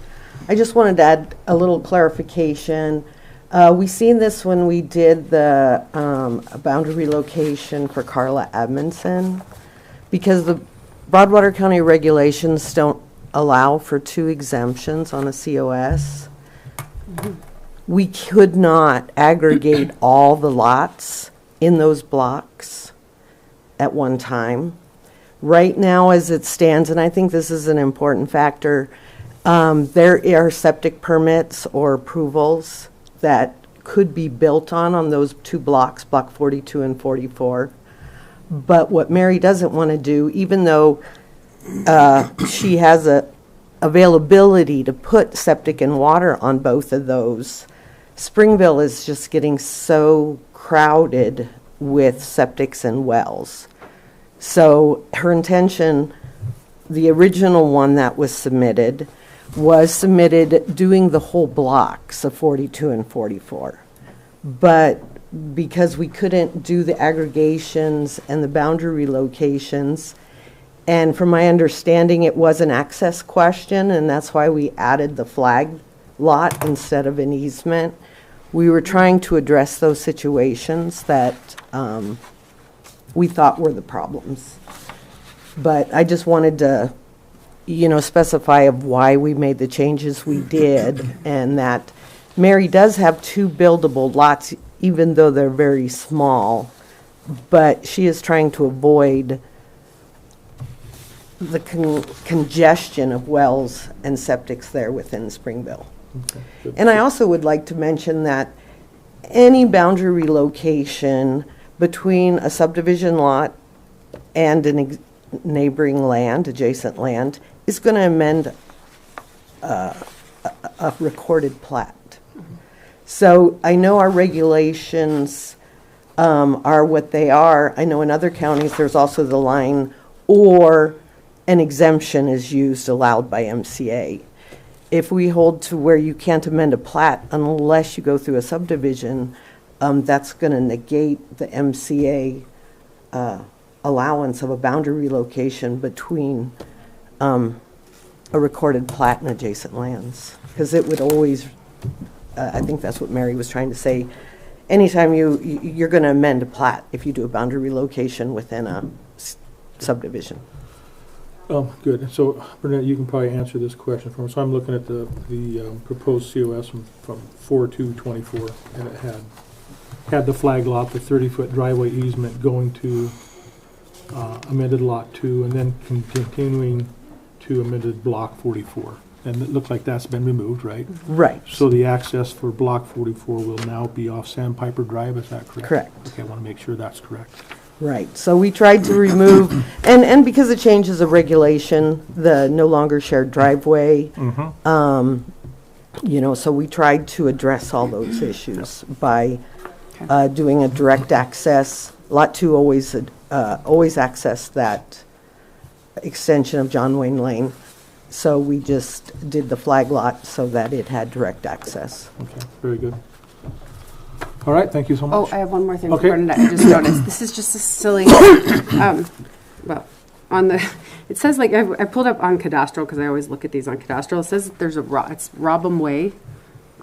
I just wanted to add a little clarification. We seen this when we did the boundary relocation for Carla Edmondson, because the Broadwater County regulations don't allow for 2 exemptions on a COS. We could not aggregate all the lots in those blocks at one time. Right now, as it stands, and I think this is an important factor, there are septic permits or approvals that could be built on those 2 blocks, block 42 and 44. But what Mary doesn't want to do, even though she has a availability to put septic and water on both of those, Springville is just getting so crowded with septics and wells. So her intention, the original one that was submitted doing the whole blocks of 42 and 44. But because we couldn't do the aggregations and the boundary relocations, and from my understanding, it was an access question, and that's why we added the flag lot instead of an easement. We were trying to address those situations that we thought were the problems. But I just wanted to, you know, specify of why we made the changes we did, and that Mary does have 2 buildable lots, even though they're very small, but she is trying to avoid the congestion of wells and septics there within Springville. Okay. And I also would like to mention that any boundary relocation between a subdivision lot and an neighboring land, adjacent land, is going to amend a recorded plat. So I know our regulations are what they are. I know in other counties there's also the line or an exemption is used allowed by MCA. If we hold to where you can't amend a plat unless you go through a subdivision, that's going to negate the MCA allowance of a boundary relocation between a recorded plat and adjacent lands. Because it would always, I think that's what Mary was trying to say, anytime you're going to amend a plat if you do a boundary relocation within a subdivision. Oh, good. So, Bernadette, you can probably answer this question for me. So I'm looking at the proposed COS from 4/2/24, and it had the flag lot, the 30-foot driveway easement going to amended lot 2, and then continuing to amended block 44. And it looks like that's been removed, right? Right. So the access for block 44 will now be off Sandpiper Drive, is that correct? Correct. Okay, I want to make sure that's correct. Right, so we tried to remove, and because it changes the regulation, the no longer shared driveway, you know, so we tried to address all those issues by doing a direct access. Lot 2 always accessed that extension of John Wayne Lane, so we just did the flag lot so that it had direct access. Okay, very good. All right, thank you so much. Oh, I have one more thing. Okay. Bernadette, I just noticed. This is just a silly, well, on the, it says like, I pulled up on cadastral because I always look at these on cadastral. It says that there's it's Robham Way,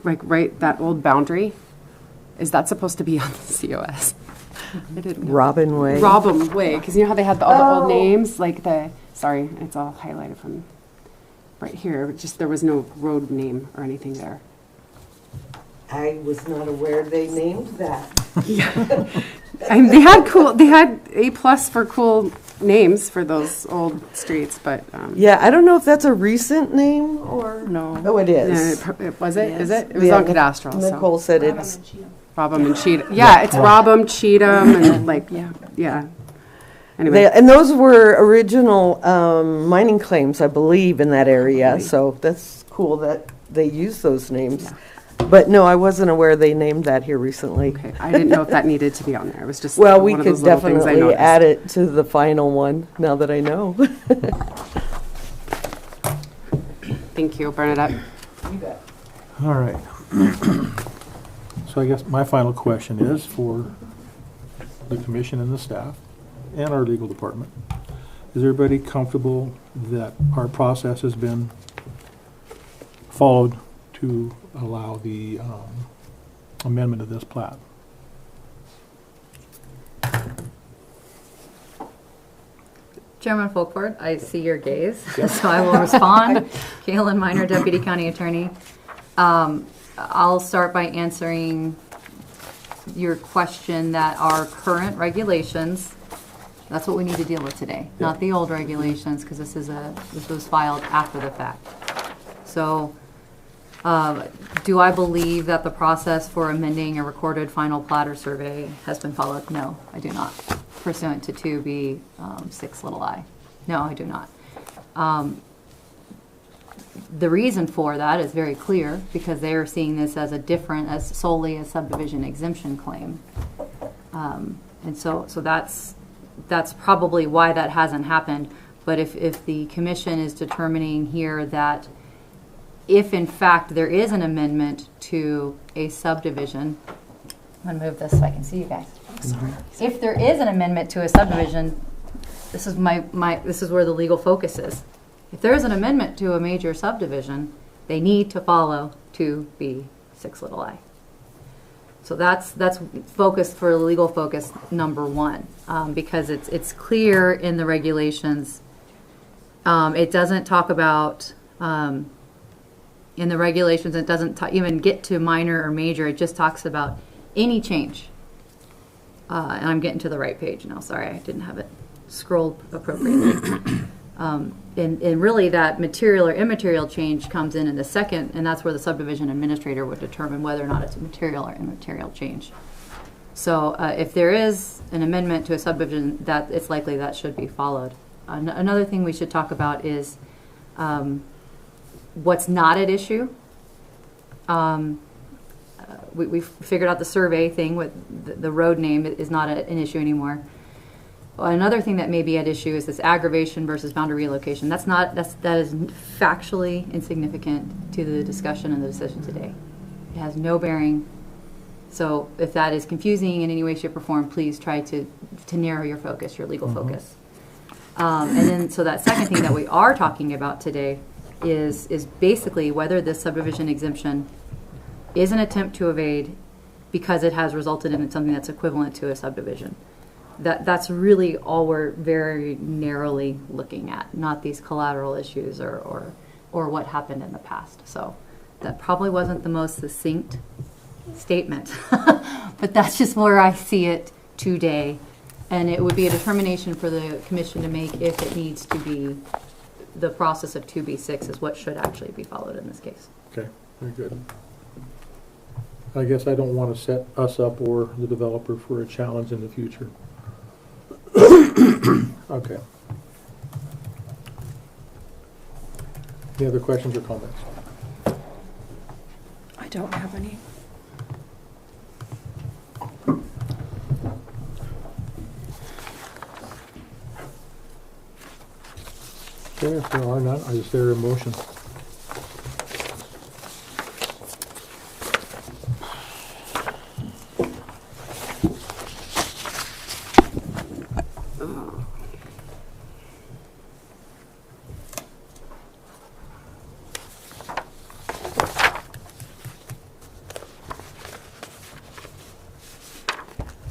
like right, that old boundary. Is that supposed to be on the COS? I didn't know. Robin Way. Robham Way, because you know how they had all the old names, like sorry, it's all highlighted from right here. Just there was no road name or anything there. I was not aware they named that. They had A+ for cool names for those old streets, but Yeah, I don't know if that's a recent name or... no. Oh, it is. Was it? Yes. Is it? It was Yeah, on cadastral. Nicole said it's... Robham and Cheatham. Yeah, it's Robham, Cheatham, and like, yeah. Anyway. And those were original mining claims, I believe, in that area, so that's cool that they use those names. Yeah. But no, I wasn't aware they named that here recently. Okay, I didn't know if that needed to be on there. It was just Well, we one of could those little things I definitely noticed. add it to the final one, now that I know. Thank you, Bernadette. All right. So I guess my final question is for the commission and the staff and our legal department. Is everybody comfortable that our process has been followed to allow the amendment of this plat? Chairman Folkford, I see your gaze, so I will respond. Kaylin Minor, Deputy County Attorney. I'll start by answering your question that our current regulations, that's what we need to deal with today, not the old regulations, because this was filed after the fact. So, do I believe that the process for amending a recorded final plat or survey has been followed? No, I do not. Pursuant to 2B 6 little I. No, I do not. The reason for that is very clear, because they are seeing this as as solely a subdivision exemption claim. And so that's probably why that hasn't happened. But if the commission is determining here that if in fact there is an amendment to a subdivision, I'm gonna move this so I can see you guys. If there is an amendment to a subdivision, this is this is where the legal focus is. If there is an amendment to a major subdivision, they need to follow 2B 6 little I. So that's focus for legal focus number one, because it's clear in the regulations. It doesn't talk about in the regulations. It doesn't even get to minor or major. It just talks about any change. And I'm getting to the right page now. Sorry, I didn't have it scrolled appropriately. And really that material or immaterial change comes in the second, and that's where the subdivision administrator would determine whether or not it's a material or immaterial change. So if there is an amendment to a subdivision, that it's likely that should be followed. Another thing we should talk about is what's not at issue. We figured out the survey thing with the road name is not an issue anymore. Another thing that may be at issue is this aggravation versus boundary relocation. That is factually insignificant to the discussion and the decision today. It has no bearing. So if that is confusing in any way, shape, or form, please try to narrow your focus, your legal focus. And then, so that second thing that we are talking about today is basically whether this subdivision exemption is an attempt to evade because it has resulted in something that's equivalent to a subdivision. That's really all we're very narrowly looking at, not these collateral issues or what happened in the past. So that probably wasn't the most succinct statement, but that's just where I see it today. And it would be a determination for the commission to make if it needs to be the process of 2B6 is what should actually be followed in this case. Okay, very good. I guess I don't want to set us up or the developer for a challenge in the future. Okay. Any other questions or comments? I don't have any. Okay, if there are none, is there a motion?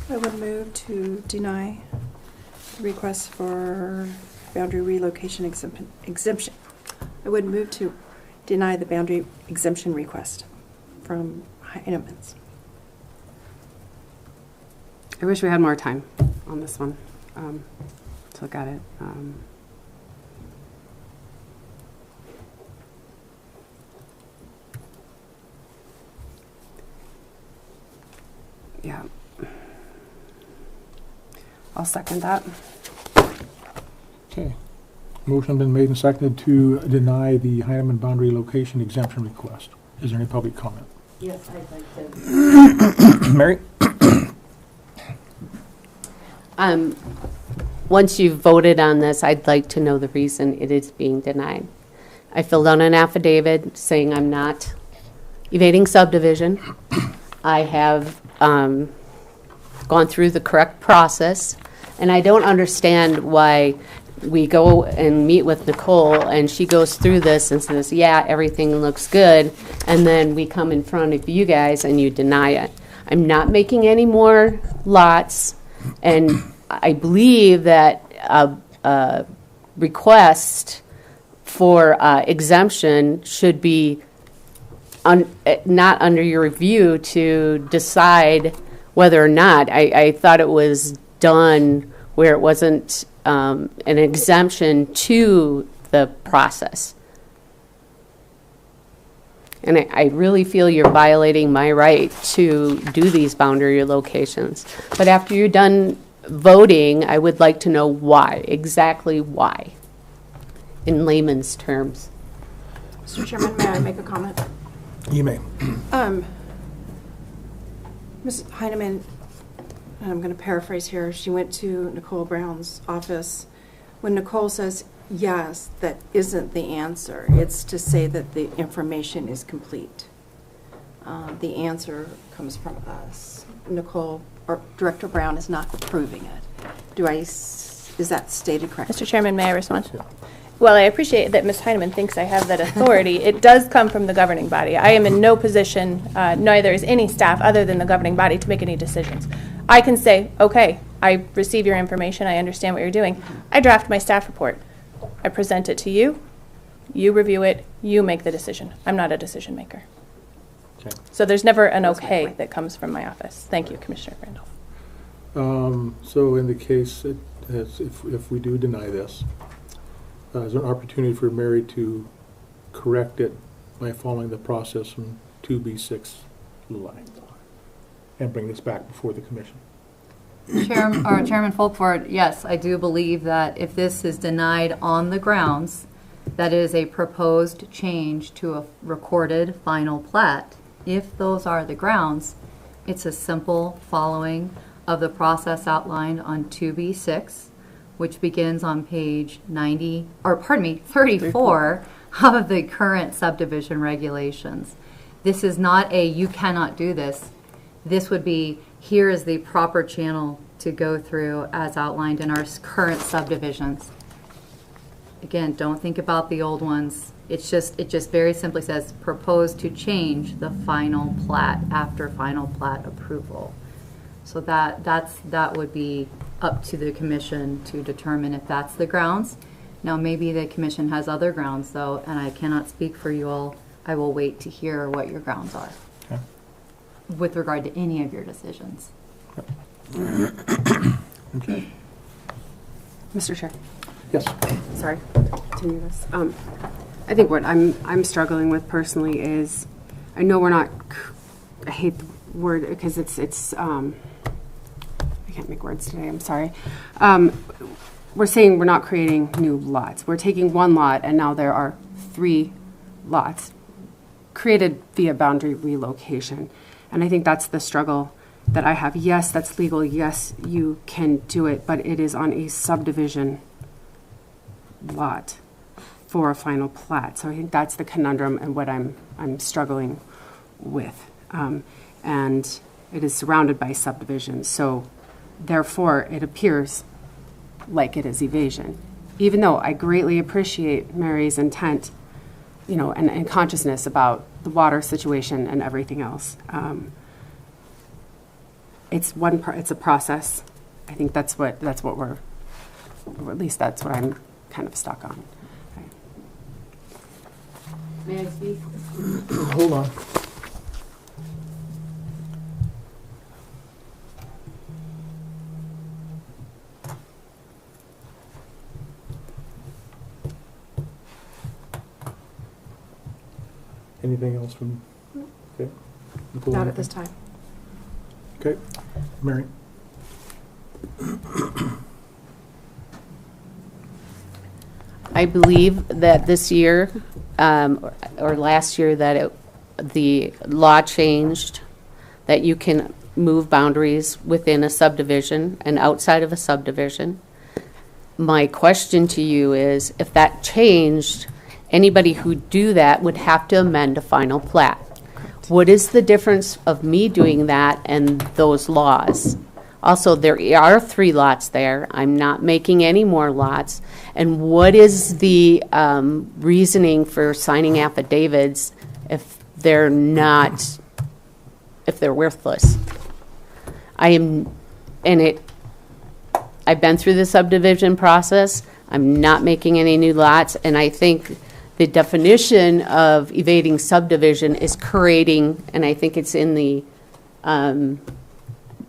I would move to deny the request for boundary relocation exemption. I would move to deny the boundary exemption request from Heinemann's. I wish we had more time on this one to look at it. Yeah. I'll second that. Okay. Motion been made and seconded to deny the Heinemann boundary location exemption request. Is there any public comment? Yes, I'd like to. Mary? Once you've voted on this, I'd like to know the reason it is being denied. I filled out an affidavit saying I'm not evading subdivision. I have gone through the correct process, and I don't understand why we go and meet with Nicole, and she goes through this and says, yeah, everything looks good, and then we come in front of you guys and you deny it. I'm not making any more lots, and I believe that a request for exemption should be not under your review to decide whether or not. I thought it was done where it wasn't an exemption to the process. And I really feel you're violating my right to do these boundary locations. But after you're done voting, I would like to know why, exactly why, in layman's terms. Mr. Chairman, may I make a comment? You may. Ms. Heinemann, I'm going to paraphrase here, she went to Nicole Brown's office. When Nicole says, yes, that isn't the answer. It's to say that the information is complete. The answer comes from us. Nicole, or Director Brown, is not approving it. Is that stated correctly? Mr. Chairman, may I respond? Yeah. Well, I appreciate that Ms. Heinemann thinks I have that authority. It does come from the governing body. I am in no position, neither is any staff other than the governing body, to make any decisions. I can say, okay, I receive your information, I understand what you're doing. I draft my staff report. I present it to you, you review it, you make the decision. I'm not a decision maker. Okay. So there's never an okay that comes from my office. Thank you, Commissioner Randolph. So in the case, if we do deny this, is there an opportunity for Mary to correct it by following the process from 2B6 line and bring this back before the commission? Chairman Folkford, yes, I do believe that if this is denied on the grounds that it is a proposed change to a recorded final plat, if those are the grounds, it's a simple following of the process outlined on 2B6, which begins on page 34 of the current subdivision regulations. This is not a you cannot do this. This would be, here is the proper channel to go through as outlined in our current subdivisions. Again, don't think about the old ones. It just very simply says propose to change the final plat after final plat approval. So that would be up to the commission to determine if that's the grounds. Now maybe the commission has other grounds though, and I cannot speak for you all. I will wait to hear what your grounds are. Okay. With regard to any of your decisions. Okay. Mr. Chair. Yes. Sorry to continue this. I think what I'm struggling with personally is, I know we're not, I hate the word because it's I can't make words today, I'm sorry. we're saying we're not creating new lots. We're taking one lot, and now there are 3 lots created via boundary relocation. And I think that's the struggle that I have. Yes, that's legal. Yes, you can do it, but it is on a subdivision lot for a final plat. So I think that's the conundrum and what I'm struggling with. And it is surrounded by subdivisions. So therefore, it appears like it is evasion, even though I greatly appreciate Mary's intent, you know, and consciousness about the water situation and everything else. It's one part. It's a process. I think that's what we're, or at least that's what I'm kind of stuck on. Okay. May I speak? Hold on. Anything else from, okay? Nicole, Not at anything? this time. Okay, Mary? I believe that this year, or last year, that the law changed, that you can move boundaries within a subdivision and outside of a subdivision. My question to you is, if that changed, anybody who do that would have to amend a final plat. What is the difference of me doing that and those laws? Also, there are 3 lots there. I'm not making any more lots. And what is the reasoning for signing affidavits if they're not, if they're worthless? I've been through the subdivision process. I'm not making any new lots, and I think the definition of evading subdivision is creating, and I think it's in the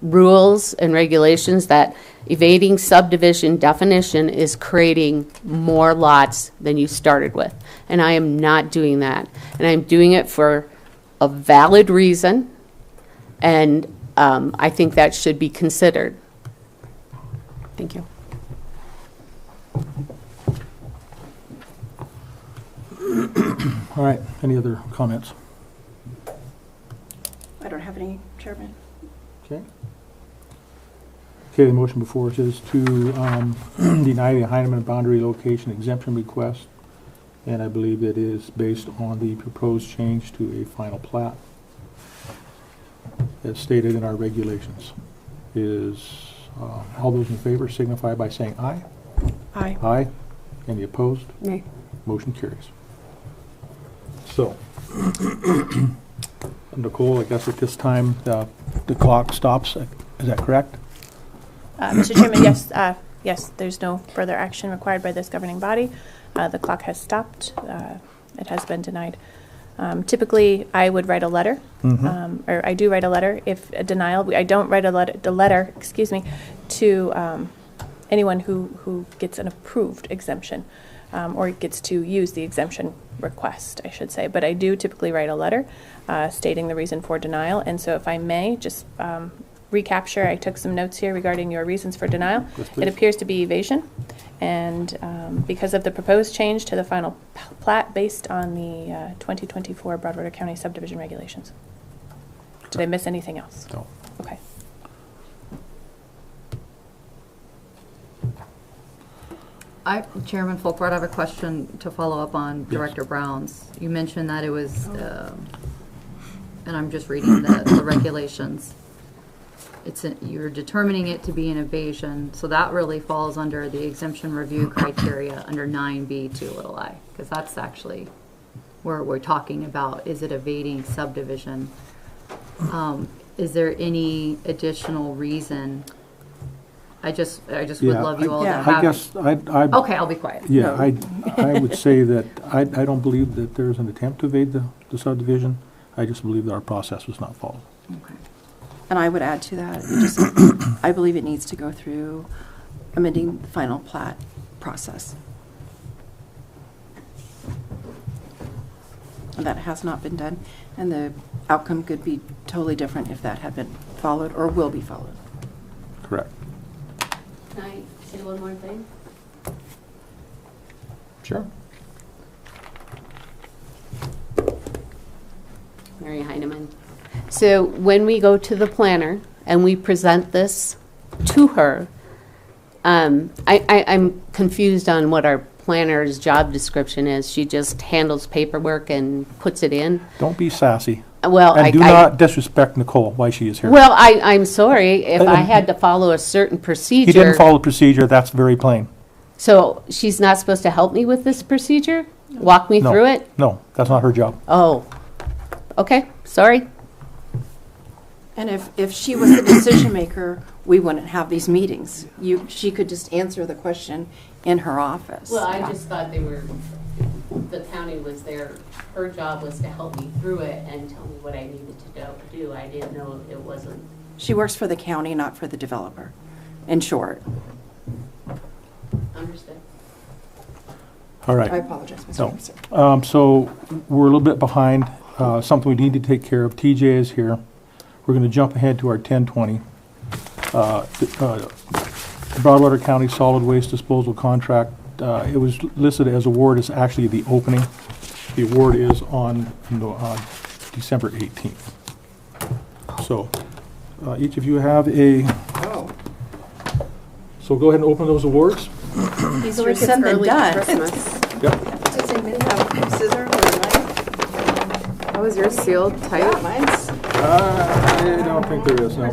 rules and regulations, that evading subdivision definition is creating more lots than you started with. And I am not doing that. And I'm doing it for a valid reason, and I think that should be considered. Thank you. All right, any other comments? I don't have any, Chairman. Okay. Okay, the motion before us is to deny the Heinemann boundary location exemption request, and I believe it is based on the proposed change to a final plat as stated in our regulations. Is all those in favor signify by saying aye. Aye. Aye. Any opposed? Nay. Motion carries. So, Nicole, I guess at this time the clock stops. Is that correct? Mr. Chairman, yes, yes, there's no further action required by this governing body. The clock has stopped. It has been denied. Typically, I would write a letter, or I do write a letter if a denial. I don't write the letter, excuse me, to anyone who gets an approved exemption, or gets to use the exemption request, I should say. But I do typically write a letter stating the reason for denial. And so if I may just recapture, I took some notes here regarding your reasons for denial. Yes, it appears to be evasion. And because of the proposed change to the final plat based on the 2024 Broadwater County subdivision regulations. Did I miss anything else? No. Okay. Chairman Folkvard, I have a question to follow up on Director Brown's. You mentioned that it was, and I'm just reading the regulations. You're determining it to be an evasion, so that really falls under the exemption review criteria under 9B2i, because that's actually where we're talking about, is it evading subdivision? Is there any additional reason? I just would love you all to have. I guess Okay, I'll be quiet. Yeah, I would say that I don't believe that there's an attempt to evade the subdivision. I just believe that our process was not followed. Okay. And I would add to that, I believe it needs to go through amending the final plat process. And that has not been done, and the outcome could be totally different if that had been followed or will be followed. Correct. Can I say one more thing? Sure. Mary Heineman. So when we go to the planner and we present this to her, I'm confused on what our planner's job description is. She just handles paperwork and puts it in. Don't be sassy. Well, And do not disrespect Nicole while she is here. Well, I'm sorry if I had to follow a certain procedure. He didn't follow the procedure, that's very plain. So she's not supposed to help me with this procedure? Walk me No. through it? No, that's not her job. Oh, okay, sorry. And if she was the decision maker, we wouldn't have these meetings. She could just answer the question in her office. Well, I just thought the county was there, her job was to help me through it and tell me what I needed to do. I didn't know it wasn't. She works for the county, not for the developer, in short. Understood. All right. I apologize, Mr. No. Officer. So we're a little bit behind, something we need to take care of. TJ is here. We're going to jump ahead to our 1020. Broadwater County Solid Waste Disposal Contract. It was listed as award. It's actually the opening. The award is on December 18th. So each of you have a... Oh. So go ahead and open those awards. These are something done. Christmas. Yep. Does anybody have scissors or a knife? Oh, is yours sealed tight? Mine's. I don't think there is, no.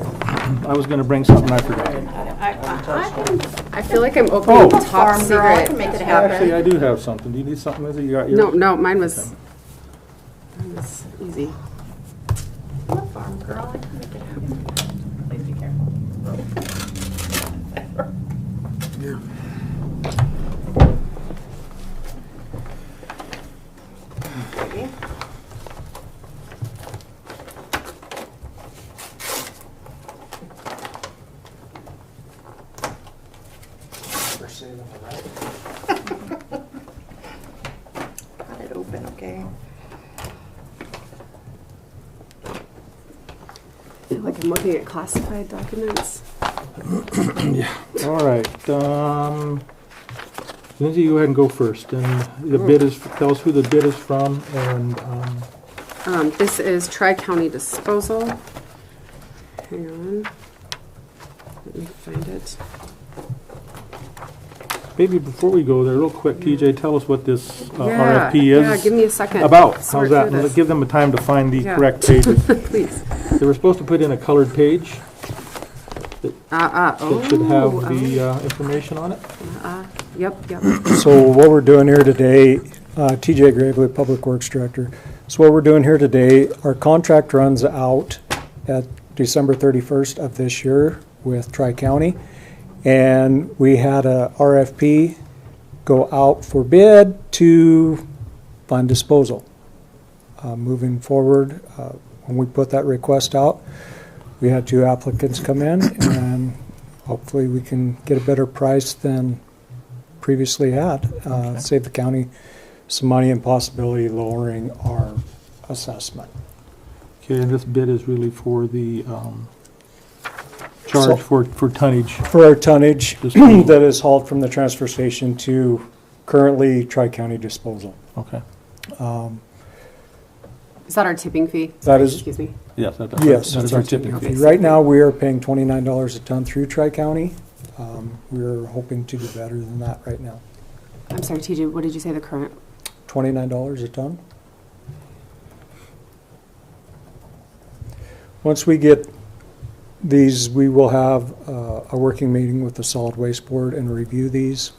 I was going to bring something, I forgot. I feel like I'm opening top Farm girl, I secret. can make it happen. Actually, I do have something. Do you need something, Lizzie? You got yours? No, mine was easy. I'm a farm girl, I can make it happen. Please be careful. Got it open, okay? I feel like I'm looking at classified documents. All right. Lindsay, you go ahead and go first. And the bid is, tell us who the bid is from and, This is Tri-County Disposal. Hang on. Let me find it. maybe before we go there, real quick, TJ, tell us what this Yeah, RFP is. yeah, give me a second. About. Sort How's that? through this. Give them a time to find the Yeah. correct pages. Please. They were supposed to put in a colored page that should have the information on it. Yep. So what we're doing here today, TJ Gravely, Public Works Director. So what we're doing here today, our contract runs out at December 31st of this year with Tri-County. And we had a RFP go out for bid to fund disposal. Moving forward, when we put that request out, we had 2 applicants come in, and hopefully we can get a better price than previously had. Save the county some money and possibility lowering our assessment. Okay, and this bid is really for the charge for tonnage. For our tonnage Disposal. that is hauled from the transfer station to currently Tri-County disposal. Okay. Is that our tipping fee? That is- Excuse me. Yes, that Yes, is it's our our tipping tipping fee. fee. Right now, we are paying $29 a ton through Tri-County. We're hoping to do better than that right now. I'm sorry, TJ, what did you say the current? $29 a ton. Once we get these, we will have a working meeting with the Solid Waste Board and review these.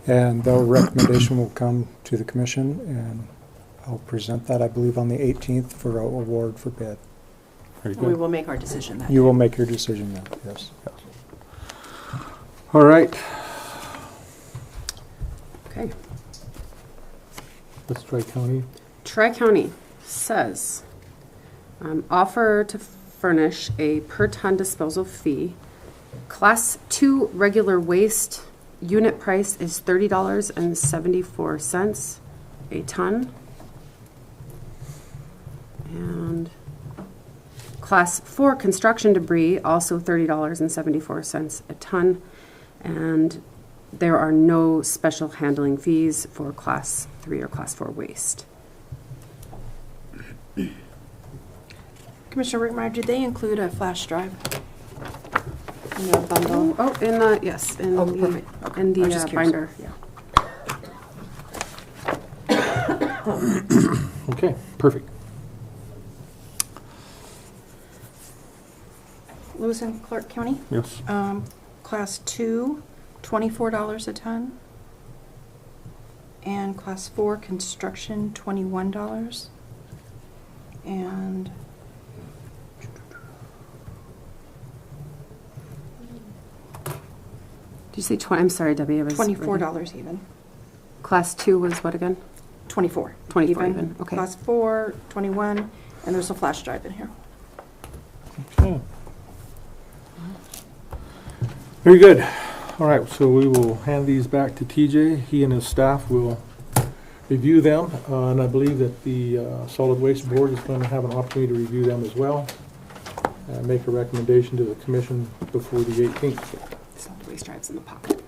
And their recommendation will come to the commission, and I'll present that, I believe, on the 18th for our award for bid. Very We good. will make our decision then. You will make your decision then, yes. All right, Okay. let's try county. Tri-County says, offer to furnish a per ton disposal fee. Class 2 regular waste unit price is $30.74 a ton. And Class 4 construction debris, also $30.74 a ton. And there are no special handling fees for Class 3 or Class 4 waste. Commissioner Whitmire, did they include a flash drive in their bundle? Oh, in the, yes, in Oh, the, perfect. Okay. in I was the just curious. binder, yeah. Okay, perfect. Lewis and Clark County, Yes. Class 2, $24 a ton. And Class 4, construction, $21. And Did you say 20, I'm sorry, Debbie, I was. $24 even. Class 2 was what again? 24. 24 even, okay. Class 4, 21, and there's a flash drive in here. Okay. Very good. All right, so we will hand these back to TJ. He and his staff will review them, and I believe that the Solid Waste Board is going to have an opportunity to review them as well, and make a recommendation to the commission before the 18th. Solid waste drives in the pocket.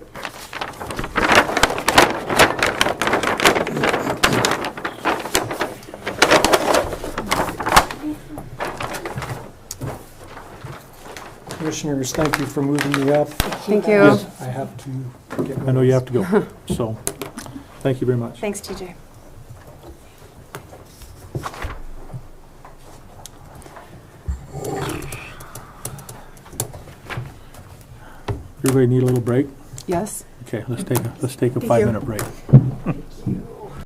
Commissioners, thank you for moving me up. Thank you. Yes. I have to get I know you have to go, so thank you very much. Thanks, TJ. Everybody need a little break? Yes? Okay, let's take a Thank you. 5-minute break.